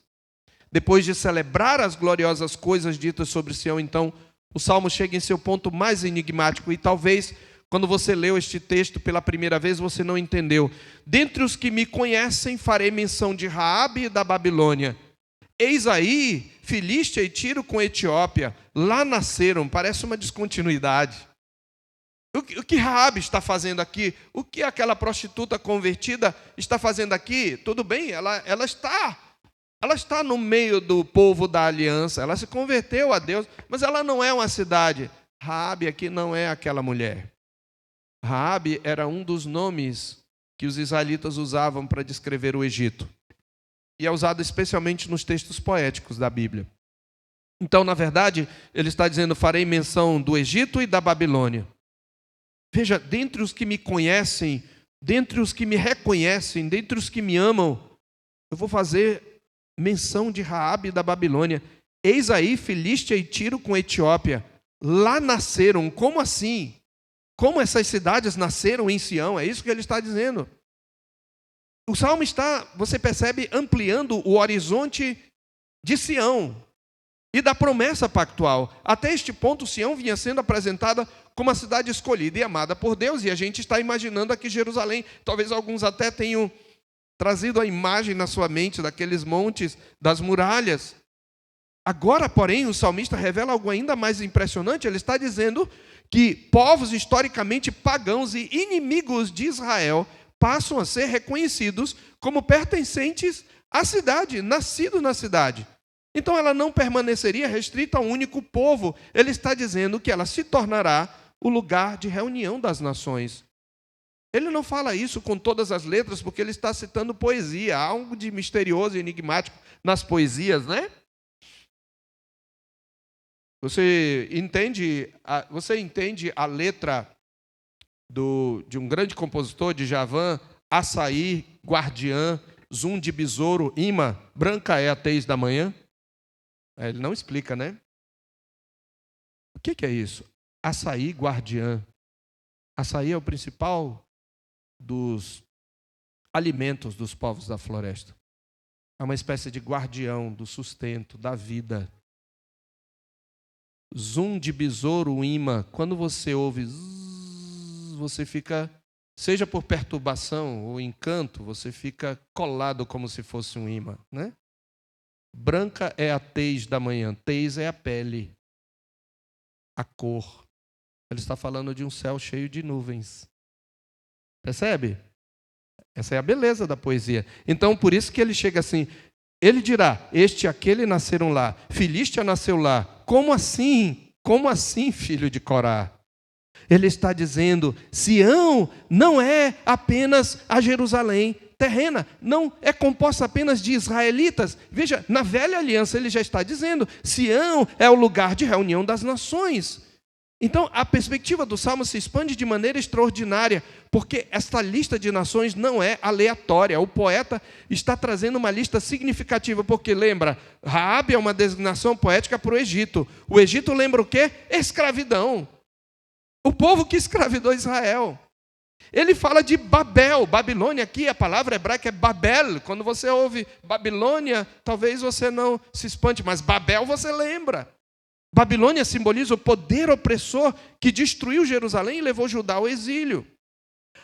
Depois de celebrar as gloriosas coisas ditas sobre Sião, então, o Salmo chega em seu ponto mais enigmático. E talvez, quando você leu este texto pela primeira vez, você não entendeu. Dentre os que me conhecem, farei menção de Raabe e da Babilônia. Eis aí, Filístia e Tiro com Etiópia. Lá nasceram, parece uma descontinuidade. O que Raabe está fazendo aqui? O que aquela prostituta convertida está fazendo aqui? Tudo bem, ela está no meio do povo da aliança, ela se converteu a Deus, mas ela não é uma cidade. Raabe aqui não é aquela mulher. Raabe era um dos nomes que os israelitas usavam para descrever o Egito. E é usado especialmente nos textos poéticos da Bíblia. Então, na verdade, ele está dizendo, farei menção do Egito e da Babilônia. Veja, dentre os que me conhecem, dentre os que me reconhecem, dentre os que me amam, eu vou fazer menção de Raabe e da Babilônia. Eis aí, Filístia e Tiro com Etiópia. Lá nasceram. Como assim? Como essas cidades nasceram em Sião? É isso que ele está dizendo. O Salmo está, você percebe, ampliando o horizonte de Sião e da promessa pactual. Até este ponto, Sião vinha sendo apresentada como a cidade escolhida e amada por Deus, e a gente está imaginando aqui Jerusalém. Talvez alguns até tenham trazido a imagem na sua mente daqueles montes, das muralhas. Agora, porém, o salmista revela algo ainda mais impressionante. Ele está dizendo que povos historicamente pagãos e inimigos de Israel passam a ser reconhecidos como pertencentes à cidade, nascidos na cidade. Então ela não permaneceria restrita a um único povo. Ele está dizendo que ela se tornará o lugar de reunião das nações. Ele não fala isso com todas as letras, porque ele está citando poesia. Há algo de misterioso e enigmático nas poesias, né? Você entende a letra de um grande compositor de Javan, Açaí, Guardiã, Zum de Besouro, Ima, Branca é a tez da manhã? Ele não explica, né? O que é isso? Açaí, Guardiã. Açaí é o principal dos alimentos dos povos da floresta. É uma espécie de guardião do sustento, da vida. Zum de besouro, imã. Quando você ouve zzz, você fica, seja por perturbação ou encanto, você fica colado como se fosse um imã, né? Branca é a tez da manhã. Tez é a pele, a cor. Ele está falando de um céu cheio de nuvens. Percebe? Essa é a beleza da poesia. Então, por isso que ele chega assim, ele dirá, este e aquele nasceram lá, Filístia nasceu lá. Como assim? Como assim, filho de Corá? Ele está dizendo, Sião não é apenas a Jerusalém terrena, não é composta apenas de israelitas. Veja, na velha aliança ele já está dizendo, Sião é o lugar de reunião das nações. Então, a perspectiva do Salmo se expande de maneira extraordinária, porque esta lista de nações não é aleatória. O poeta está trazendo uma lista significativa, porque lembra, Raabe é uma designação poética para o Egito. O Egito lembra o quê? Escravidão. O povo que escravidou Israel. Ele fala de Babel, Babilônia aqui, a palavra hebraica é Babel. Quando você ouve Babilônia, talvez você não se espante, mas Babel você lembra. Babilônia simboliza o poder opressor que destruiu Jerusalém e levou Judá ao exílio.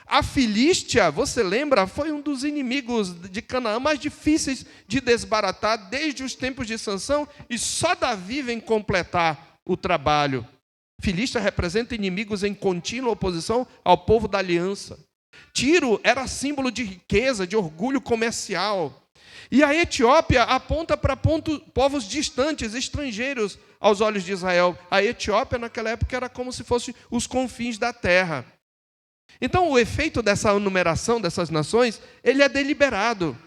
A Filístia, você lembra, foi um dos inimigos de Canaã mais difíceis de desbaratar desde os tempos de Sansão, e só Davi vem completar o trabalho. Filístia representa inimigos em contínua oposição ao povo da aliança. Tiro era símbolo de riqueza, de orgulho comercial. E a Etiópia aponta para povos distantes, estrangeiros aos olhos de Israel. A Etiópia, naquela época, era como se fosse os confins da terra. Então, o efeito dessa enumeração dessas nações, ele é deliberado.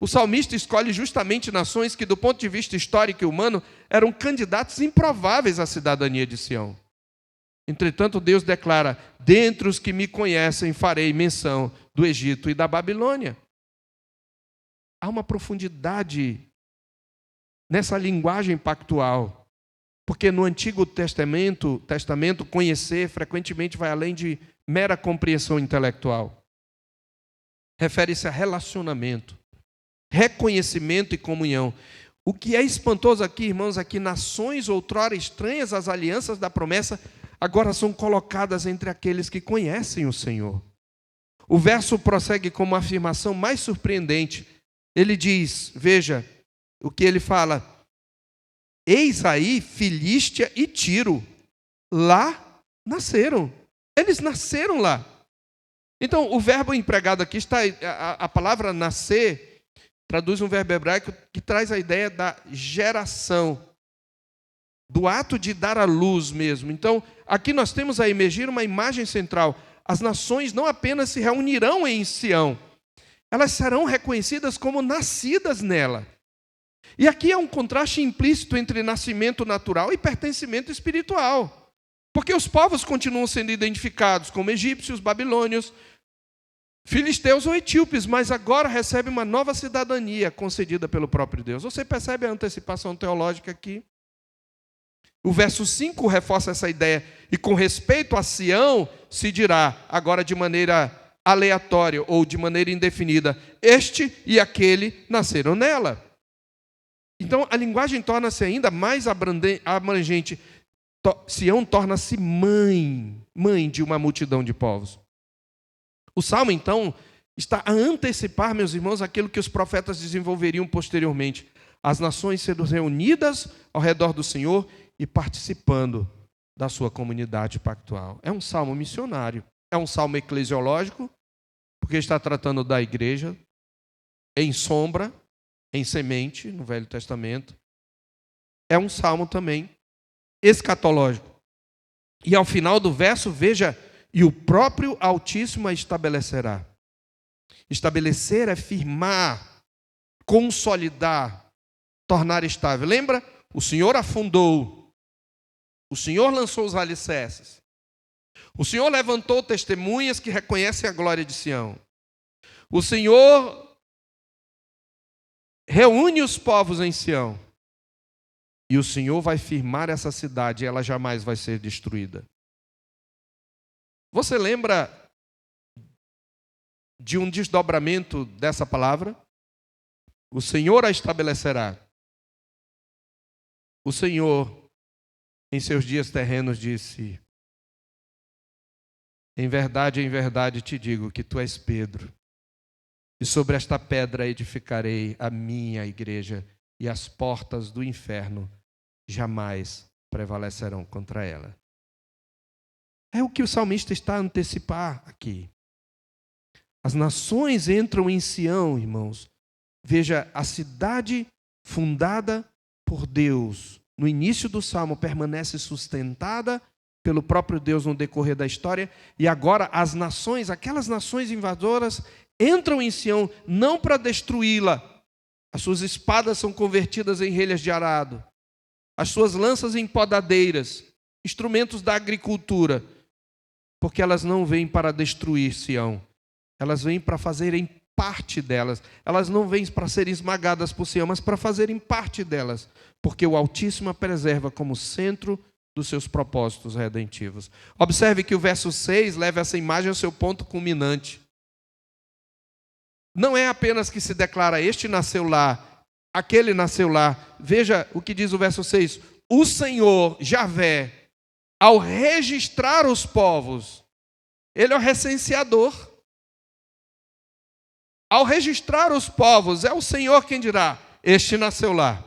O salmista escolhe justamente nações que, do ponto de vista histórico e humano, eram candidatos improváveis à cidadania de Sião. Entretanto, Deus declara: dentre os que me conhecem, farei menção do Egito e da Babilônia. Há uma profundidade nessa linguagem pactual, porque no Antigo Testamento, conhecer frequentemente vai além de mera compreensão intelectual. Refere-se a relacionamento, reconhecimento e comunhão. O que é espantoso aqui, irmãos, é que nações outrora estranhas às alianças da promessa agora são colocadas entre aqueles que conhecem o Senhor. O verso prossegue com uma afirmação mais surpreendente. Ele diz, veja o que ele fala: eis aí Filístia e Tiro, lá nasceram. Eles nasceram lá. Então, o verbo empregado aqui está, a palavra nascer, traduz um verbo hebraico que traz a ideia da geração, do ato de dar à luz mesmo. Então, aqui nós temos a emergir uma imagem central. As nações não apenas se reunirão em Sião, elas serão reconhecidas como nascidas nela. E aqui há um contraste implícito entre nascimento natural e pertencimento espiritual. Porque os povos continuam sendo identificados como egípcios, babilônios, filisteus ou etíopes, mas agora recebem uma nova cidadania concedida pelo próprio Deus. Você percebe a antecipação teológica aqui? O verso 5 reforça essa ideia. E com respeito a Sião, se dirá, agora de maneira aleatória ou de maneira indefinida, este e aquele nasceram nela. Então, a linguagem torna-se ainda mais abrangente. Sião torna-se mãe de uma multidão de povos. O Salmo, então, está a antecipar, meus irmãos, aquilo que os profetas desenvolveriam posteriormente. As nações sendo reunidas ao redor do Senhor e participando da sua comunidade pactual. É um salmo missionário, é um salmo eclesiológico, porque está tratando da igreja em sombra, em semente, no Velho Testamento. É um salmo também escatológico. E ao final do verso, veja, e o próprio Altíssimo a estabelecerá. Estabelecer é firmar, consolidar, tornar estável. Lembra? O Senhor afundou, o Senhor lançou os alicerces, o Senhor levantou testemunhas que reconhecem a glória de Sião. O Senhor reúne os povos em Sião. E o Senhor vai firmar essa cidade e ela jamais vai ser destruída. Você lembra de um desdobramento dessa palavra? O Senhor a estabelecerá. O Senhor, em seus dias terrenos, disse: em verdade te digo que tu és Pedro, e sobre esta pedra edificarei a minha igreja, e as portas do inferno jamais prevalecerão contra ela. É o que o salmista está a antecipar aqui. As nações entram em Sião, irmãos. Veja, a cidade fundada por Deus, no início do salmo, permanece sustentada pelo próprio Deus no decorrer da história, e agora as nações, aquelas nações invasoras, entram em Sião não para destruí-la. As suas espadas são convertidas em relhas de arado, as suas lanças em podadeiras, instrumentos da agricultura, porque elas não vêm para destruir Sião, elas vêm para fazerem parte delas. Elas não vêm para serem esmagadas por Sião, mas para fazerem parte delas, porque o Altíssimo a preserva como centro dos seus propósitos redentivos. Observe que o verso 6 leva essa imagem ao seu ponto culminante. Não é apenas que se declara: este nasceu lá, aquele nasceu lá. Veja o que diz o verso 6. O Senhor, Javé, ao registrar os povos, ele é o recenseador. Ao registrar os povos, é o Senhor quem dirá: este nasceu lá.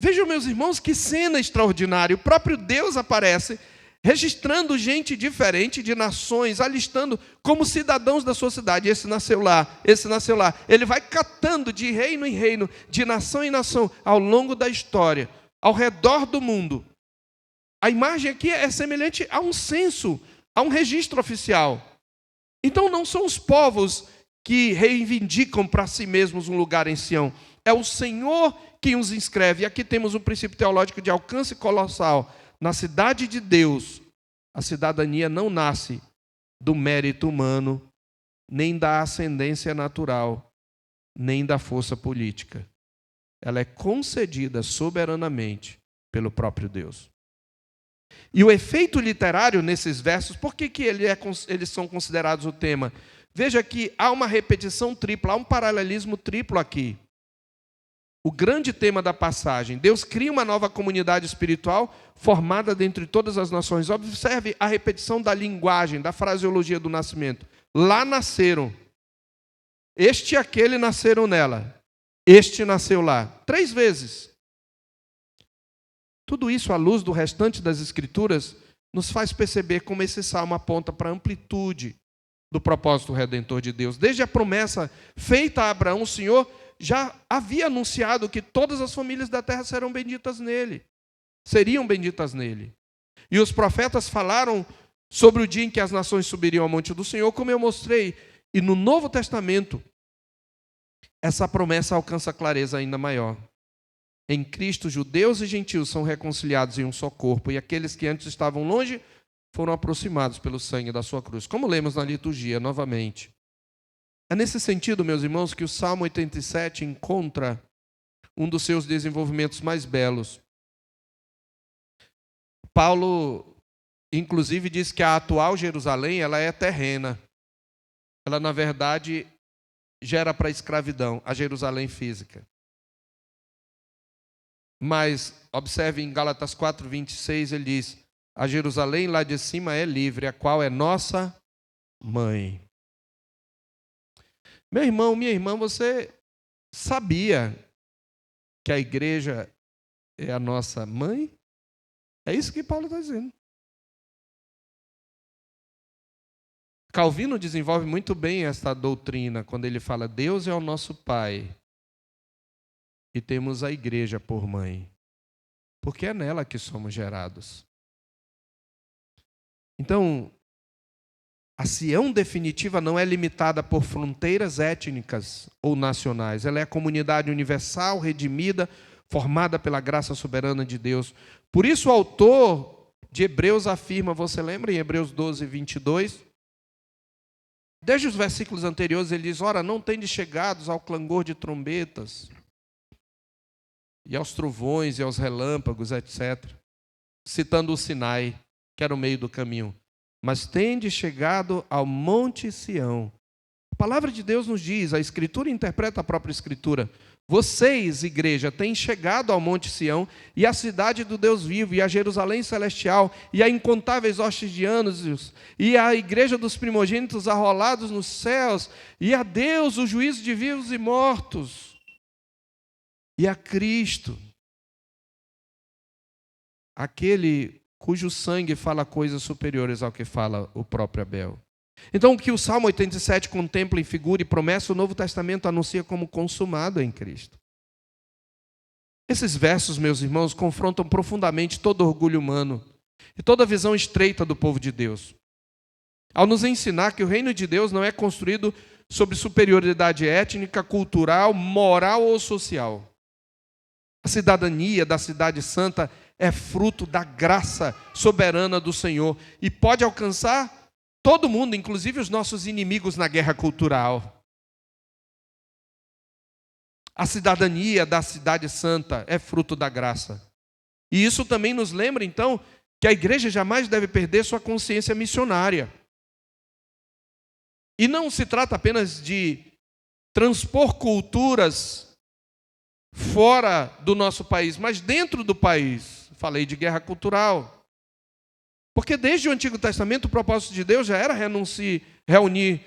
Vejam, meus irmãos, que cena extraordinária. O próprio Deus aparece registrando gente diferente de nações, alistando como cidadãos da sua cidade. Esse nasceu lá, esse nasceu lá. Ele vai catando de reino em reino, de nação em nação, ao longo da história, ao redor do mundo. A imagem aqui é semelhante a um censo, Há um registro oficial. Então não são os povos que reivindicam para si mesmos um lugar em Sião. É o Senhor quem os inscreve. E aqui temos um princípio teológico de alcance colossal. Na cidade de Deus, a cidadania não nasce do mérito humano, nem da ascendência natural, nem da força política. Ela é concedida soberanamente pelo próprio Deus. E o efeito literário nesses versos, por que eles são considerados o tema? Veja que há uma repetição tripla, há um paralelismo triplo aqui. O grande tema da passagem: Deus cria uma nova comunidade espiritual formada dentre todas as nações. Observe a repetição da linguagem, da fraseologia do nascimento. Lá nasceram. Este e aquele nasceram nela. Este nasceu lá. 3 vezes. Tudo isso, à luz do restante das Escrituras, nos faz perceber como esse salmo aponta para a amplitude do propósito redentor de Deus. Desde a promessa feita a Abraão, o Senhor já havia anunciado que todas as famílias da terra serão benditas nele. Seriam benditas nele. E os profetas falaram sobre o dia em que as nações subiriam ao monte do Senhor, como eu mostrei. E no Novo Testamento, essa promessa alcança clareza ainda maior. Em Cristo, judeus e gentios são reconciliados em um só corpo, e aqueles que antes estavam longe foram aproximados pelo sangue da sua cruz. Como lemos na liturgia, novamente. É nesse sentido, meus irmãos, que o Salmo 87 encontra um dos seus desenvolvimentos mais belos. Paulo, inclusive, diz que a atual Jerusalém ela é terrena. Ela, na verdade, gera para a escravidão, a Jerusalém física. Mas, observe em Gálatas 4:26, ele diz: a Jerusalém lá de cima é livre, a qual é nossa mãe. Meu irmão, minha irmã, você sabia que a igreja é a nossa mãe? É isso que Paulo está dizendo. Calvino desenvolve muito bem esta doutrina quando ele fala: Deus é o nosso Pai e temos a igreja por mãe, porque é nela que somos gerados. Então, a Sião definitiva não é limitada por fronteiras étnicas ou nacionais. Ela é a comunidade universal, redimida, formada pela graça soberana de Deus. Por isso o autor de Hebreus afirma, você lembra em Hebreus 12:22? Desde os versículos anteriores ele diz: ora, não tendes chegados ao clangor de trombetas, e aos trovões, e aos relâmpagos, etc. Citando o Sinai, que era o meio do caminho. Mas tendes chegado ao Monte Sião. A palavra de Deus nos diz, a Escritura interpreta a própria Escritura. Vocês, igreja, têm chegado ao Monte Sião, e à cidade do Deus vivo, e a Jerusalém celestial, e a incontáveis hostes de anjos, e a igreja dos primogênitos arrolados nos céus, e a Deus, o juízo de vivos e mortos, e a Cristo, aquele cujo sangue fala coisas superiores ao que fala o próprio Abel. Então, o que o Salmo 87 contempla em figura e promessa, o Novo Testamento anuncia como consumado em Cristo. Esses versos, meus irmãos, confrontam profundamente todo orgulho humano e toda a visão estreita do povo de Deus, ao nos ensinar que o reino de Deus não é construído sobre superioridade étnica, cultural, moral ou social. A cidadania da cidade santa é fruto da graça soberana do Senhor e pode alcançar todo mundo, inclusive os nossos inimigos na guerra cultural. A cidadania da cidade santa é fruto da graça. E isso também nos lembra, então, que a igreja jamais deve perder sua consciência missionária. E não se trata apenas de transpor culturas fora do nosso país, mas dentro do país. Falei de guerra cultural. Porque desde o Antigo Testamento o propósito de Deus já era reunir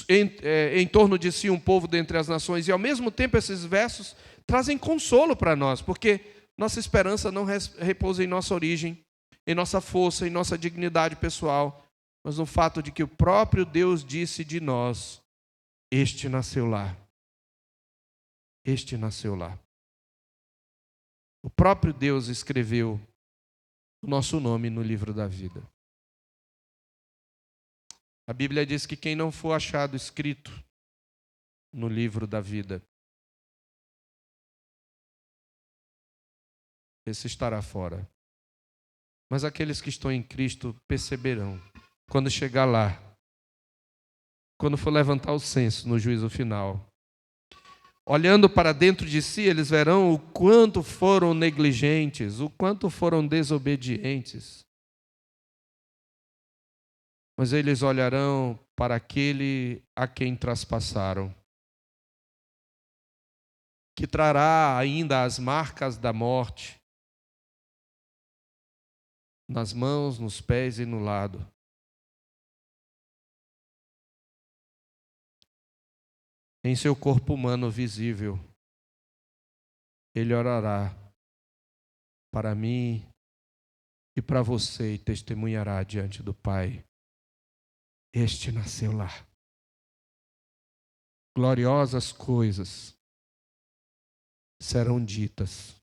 em torno de si um povo dentre as nações. E ao mesmo tempo esses versos trazem consolo para nós, porque nossa esperança não repousa em nossa origem, em nossa força, em nossa dignidade pessoal, mas no fato de que o próprio Deus disse de nós: este nasceu lá. Este nasceu lá. O próprio Deus escreveu o nosso nome no livro da vida. A Bíblia diz que quem não for achado escrito no livro da vida, esse estará fora. Mas aqueles que estão em Cristo perceberão, quando chegar lá, quando for levantar o censo no juízo final, olhando para dentro de si, eles verão o quanto foram negligentes, o quanto foram desobedientes. Mas eles olharão para aquele a quem traspassaram, que trará ainda as marcas da morte, nas mãos, nos pés e no lado. Em seu corpo humano visível, ele orará para mim e para você e testemunhará diante do Pai. Este nasceu lá. Gloriosas coisas serão ditas.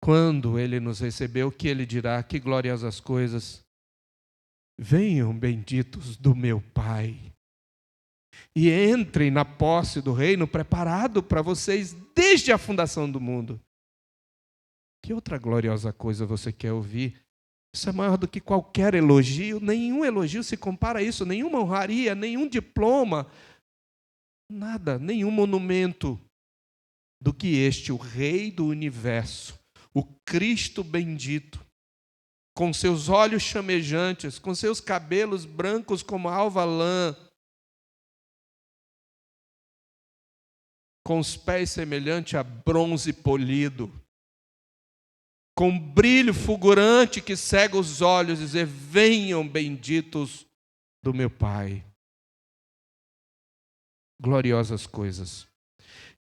Quando ele nos recebeu, que ele dirá? Que gloriosas coisas. Venham, benditos do meu Pai, e entrem na posse do reino preparado para vocês desde a fundação do mundo. Que outra gloriosa coisa você quer ouvir? Isso é maior do que qualquer elogio. Nenhum elogio se compara a isso, nenhuma honraria, nenhum diploma, nada, nenhum monumento do que este, o Rei do Universo, o Cristo bendito, com seus olhos chamejantes, com seus cabelos brancos como alva lã, com os pés semelhantes a bronze polido, com um brilho fulgurante que cega os olhos, dizer: venham, benditos do meu Pai. Gloriosas coisas.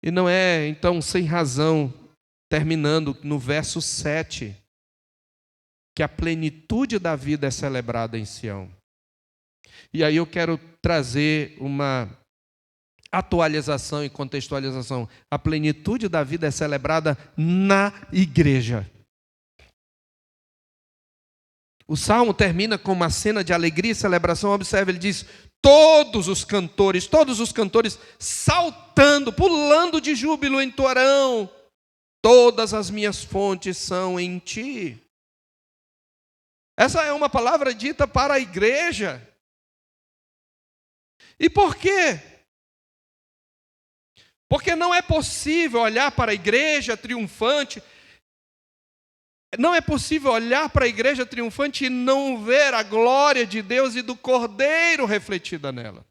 E não é, então, sem razão, terminando no verso 7, que a plenitude da vida é celebrada em Sião. E aí eu quero trazer uma atualização e contextualização. A plenitude da vida é celebrada na igreja. O salmo termina com uma cena de alegria e celebração. Observe, ele diz: todos os cantores saltando, pulando de júbilo entoarão: todas as minhas fontes são em ti. Essa é uma palavra dita para a igreja. E por quê? Porque não é possível olhar para a igreja triunfante, não é possível olhar para a igreja triunfante e não ver a glória de Deus e do Cordeiro refletida nela.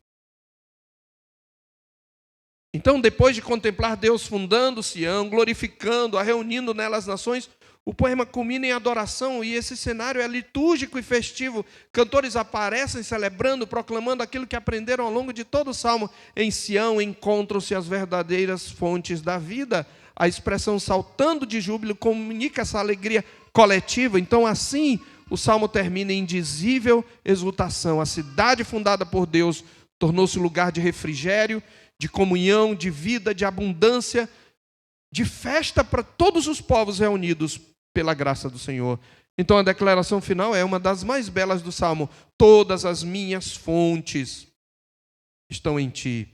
Então, depois de contemplar Deus fundando Sião, glorificando, reunindo nela as nações, o poema culmina em adoração, e esse cenário é litúrgico e festivo. Cantores aparecem celebrando, proclamando aquilo que aprenderam ao longo de todo o salmo. Em Sião encontram-se as verdadeiras fontes da vida. A expressão saltando de júbilo comunica essa alegria coletiva. Então, assim, o salmo termina em indizível exultação. A cidade fundada por Deus tornou-se lugar de refrigério, de comunhão, de vida, de abundância, de festa para todos os povos reunidos pela graça do Senhor. Então a declaração final é uma das mais belas do Salmo: todas as minhas fontes estão em ti.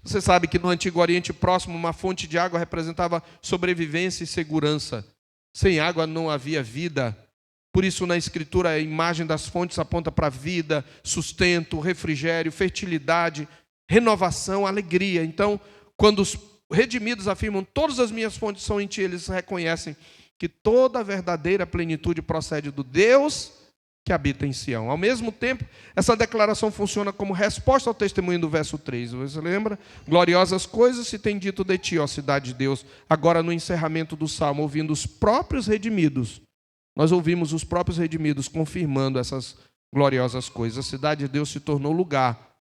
Você sabe que no Antigo Oriente Próximo uma fonte de água representava sobrevivência e segurança. Sem água não havia vida. Por isso na Escritura a imagem das fontes aponta para vida, sustento, refrigério, fertilidade, renovação, alegria. Então, quando os redimidos afirmam: todas as minhas fontes são em ti, eles reconhecem que toda a verdadeira plenitude procede do Deus que habita em Sião. Ao mesmo tempo, essa declaração funciona como resposta ao testemunho do verso 3. Você lembra? Gloriosas coisas se tem dito de ti, ó cidade de Deus. Agora, no encerramento do salmo, ouvindo os próprios redimidos, nós ouvimos os próprios redimidos confirmando essas gloriosas coisas. A cidade de Deus se tornou lugar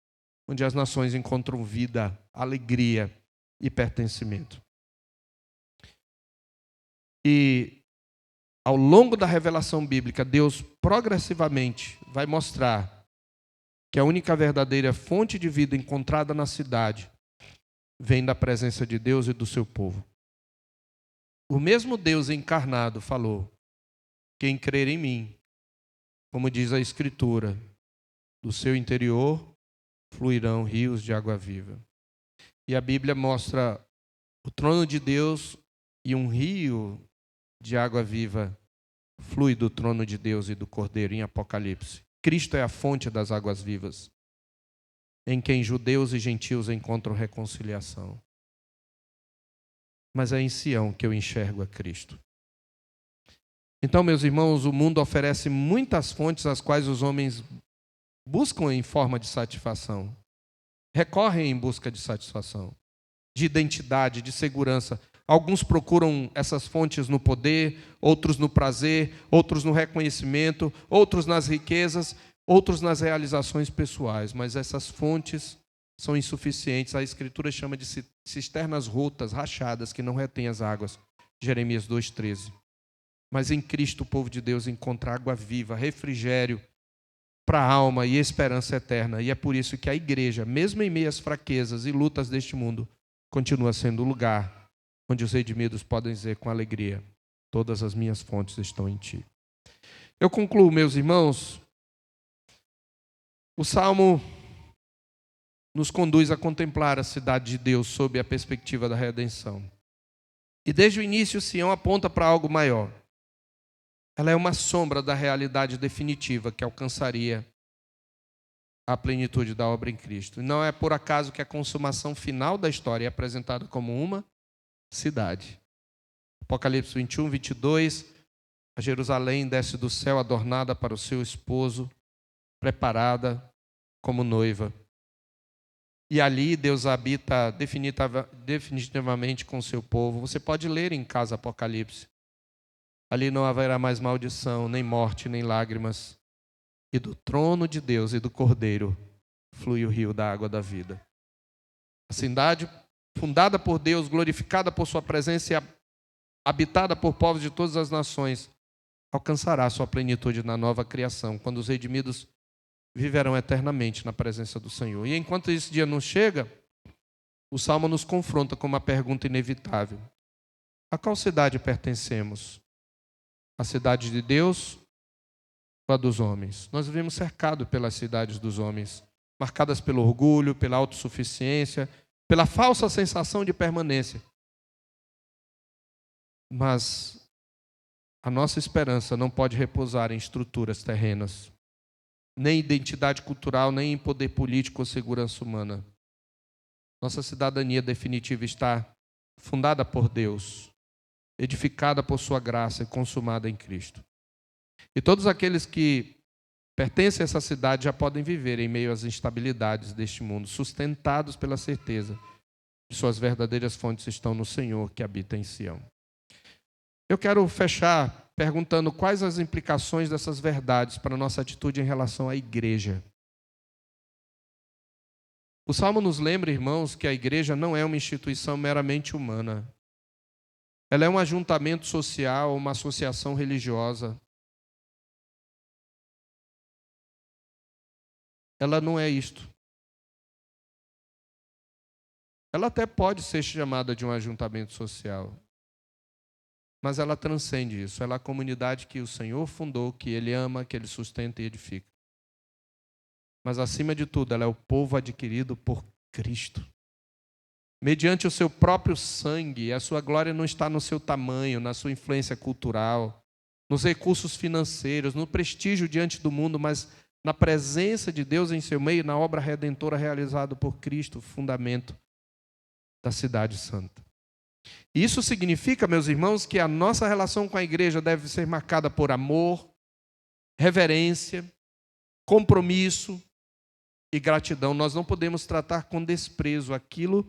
onde as nações encontram vida, alegria e pertencimento. E ao longo da revelação bíblica, Deus progressivamente vai mostrar que a única verdadeira fonte de vida encontrada na cidade vem da presença de Deus e do seu povo. O mesmo Deus encarnado falou: quem crer em mim, como diz a Escritura, do seu interior fluirão rios de água viva. E a Bíblia mostra o trono de Deus e um rio de água viva flui do trono de Deus e do Cordeiro em Apocalipse. Cristo é a fonte das águas vivas, em quem judeus e gentios encontram reconciliação. Mas é em Sião que eu enxergo a Cristo. Então, meus irmãos, o mundo oferece muitas fontes às quais os homens buscam em forma de satisfação. Recorrem em busca de satisfação, de identidade, de segurança. Alguns procuram essas fontes no poder, outros no prazer, outros no reconhecimento, outros nas riquezas, outros nas realizações pessoais. Mas essas fontes são insuficientes. A Escritura chama de cisternas rotas, rachadas, que não retêm as águas. Jeremias 2,13. Mas em Cristo o povo de Deus encontra água viva, refrigério para a alma e esperança eterna. E é por isso que a igreja, mesmo em meio às fraquezas e lutas deste mundo, continua sendo o lugar onde os redimidos podem dizer com alegria: todas as minhas fontes estão em ti. Eu concluo, meus irmãos. O Salmo nos conduz a contemplar a cidade de Deus sob a perspectiva da redenção. E desde o início, Sião aponta para algo maior. Ela é uma sombra da realidade definitiva que alcançaria a plenitude da obra em Cristo. E não é por acaso que a consumação final da história é apresentada como uma cidade. Apocalipse 21, 22, a Jerusalém desce do céu adornada para o seu esposo, preparada como noiva. E ali Deus habita definitivamente com o seu povo. Você pode ler em casa Apocalipse. Ali não haverá mais maldição, nem morte, nem lágrimas. E do trono de Deus e do Cordeiro flui o rio da água da vida. A cidade fundada por Deus, glorificada por sua presença e habitada por povos de todas as nações, alcançará sua plenitude na nova criação, quando os redimidos viverão eternamente na presença do Senhor. E enquanto esse dia não chega, o Salmo nos confronta com uma pergunta inevitável: a qual cidade pertencemos? A cidade de Deus ou a dos homens? Nós vivemos cercados pelas cidades dos homens, marcadas pelo orgulho, pela autossuficiência, pela falsa sensação de permanência. Mas a nossa esperança não pode repousar em estruturas terrenas, nem em identidade cultural, nem em poder político ou segurança humana. Nossa cidadania definitiva está fundada por Deus, edificada por sua graça e consumada em Cristo. E todos aqueles que pertencem a essa cidade já podem viver em meio às instabilidades deste mundo, sustentados pela certeza de suas verdadeiras fontes estão no Senhor que habita em Sião. Eu quero fechar perguntando quais as implicações dessas verdades para a nossa atitude em relação à igreja. O Salmo nos lembra, irmãos, que a igreja não é uma instituição meramente humana. Ela é um ajuntamento social, uma associação religiosa. Ela não é isto. Ela até pode ser chamada de um ajuntamento social, mas ela transcende isso. Ela é a comunidade que o Senhor fundou, que Ele ama, que Ele sustenta e edifica. Mas, acima de tudo, ela é o povo adquirido por Cristo, mediante o seu próprio sangue. A sua glória não está no seu tamanho, na sua influência cultural, nos recursos financeiros, no prestígio diante do mundo, mas na presença de Deus em seu meio, na obra redentora realizada por Cristo, fundamento da cidade santa. Isso significa, meus irmãos, que a nossa relação com a igreja deve ser marcada por amor, reverência, compromisso e gratidão. Nós não podemos tratar com desprezo aquilo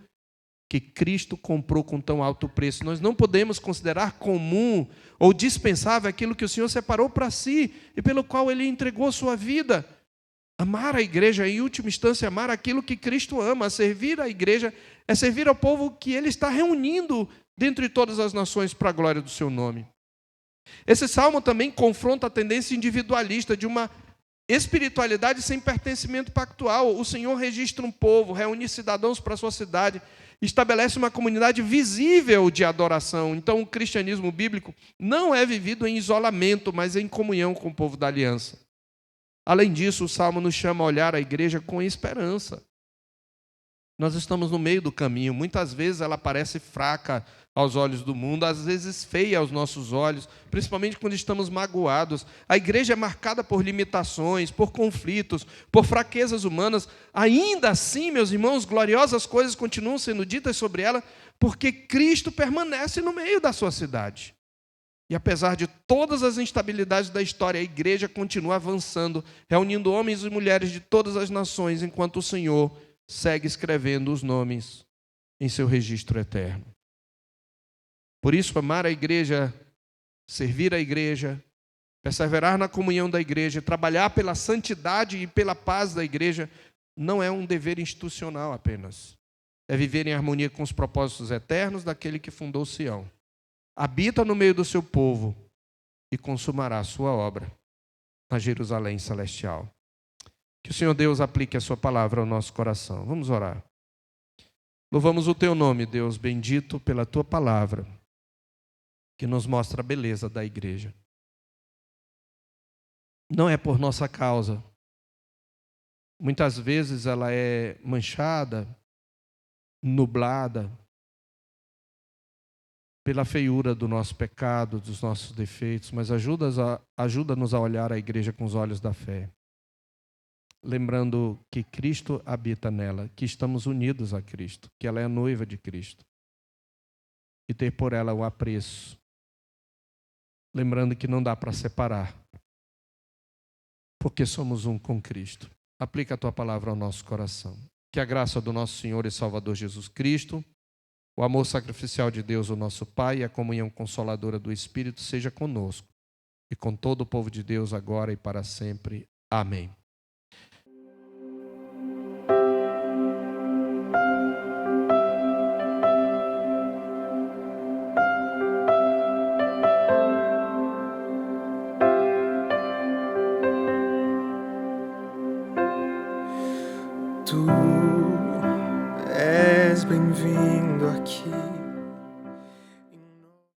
que Cristo comprou com tão alto preço. Nós não podemos considerar comum ou dispensável aquilo que o Senhor separou para si e pelo qual Ele entregou sua vida. Amar a igreja, em última instância, amar aquilo que Cristo ama. Servir a igreja é servir ao povo que Ele está reunindo dentre todas as nações para a glória do seu nome. Esse salmo também confronta a tendência individualista de uma espiritualidade sem pertencimento pactual. O Senhor registra um povo, reúne cidadãos para a sua cidade, estabelece uma comunidade visível de adoração. Então, o cristianismo bíblico não é vivido em isolamento, mas em comunhão com o povo da aliança. Além disso, o Salmo nos chama a olhar a igreja com esperança. Nós estamos no meio do caminho. Muitas vezes ela parece fraca aos olhos do mundo, às vezes feia aos nossos olhos, principalmente quando estamos magoados. A igreja é marcada por limitações, por conflitos, por fraquezas humanas. Ainda assim, meus irmãos, gloriosas coisas continuam sendo ditas sobre ela, porque Cristo permanece no meio da sua cidade. E apesar de todas as instabilidades da história, a igreja continua avançando, reunindo homens e mulheres de todas as nações, enquanto o Senhor segue escrevendo os nomes em seu registro eterno. Por isso, amar a igreja, servir a igreja, perseverar na comunhão da igreja, trabalhar pela santidade e pela paz da igreja, não é um dever institucional apenas. É viver em harmonia com os propósitos eternos daquele que fundou Sião. Habita no meio do seu povo e consumará a sua obra na Jerusalém celestial. Que o Senhor Deus aplique a sua palavra ao nosso coração. Vamos orar. Louvamos o teu nome, Deus, bendito pela tua palavra, que nos mostra a beleza da igreja. Não é por nossa causa. Muitas vezes ela é manchada, nublada, pela feiura do nosso pecado, dos nossos defeitos, mas ajuda-nos a olhar a igreja com os olhos da fé. Lembrando que Cristo habita nela, que estamos unidos a Cristo, que ela é a noiva de Cristo. E ter por ela o apreço. Lembrando que não dá para separar, porque somos um com Cristo. Aplica a tua palavra ao nosso coração. Que a graça do nosso Senhor e Salvador Jesus Cristo, o amor sacrificial de Deus, o nosso Pai, e a comunhão consoladora do Espírito seja conosco e com todo o povo de Deus agora e para sempre. Amém. Tu és bem-vindo aqui.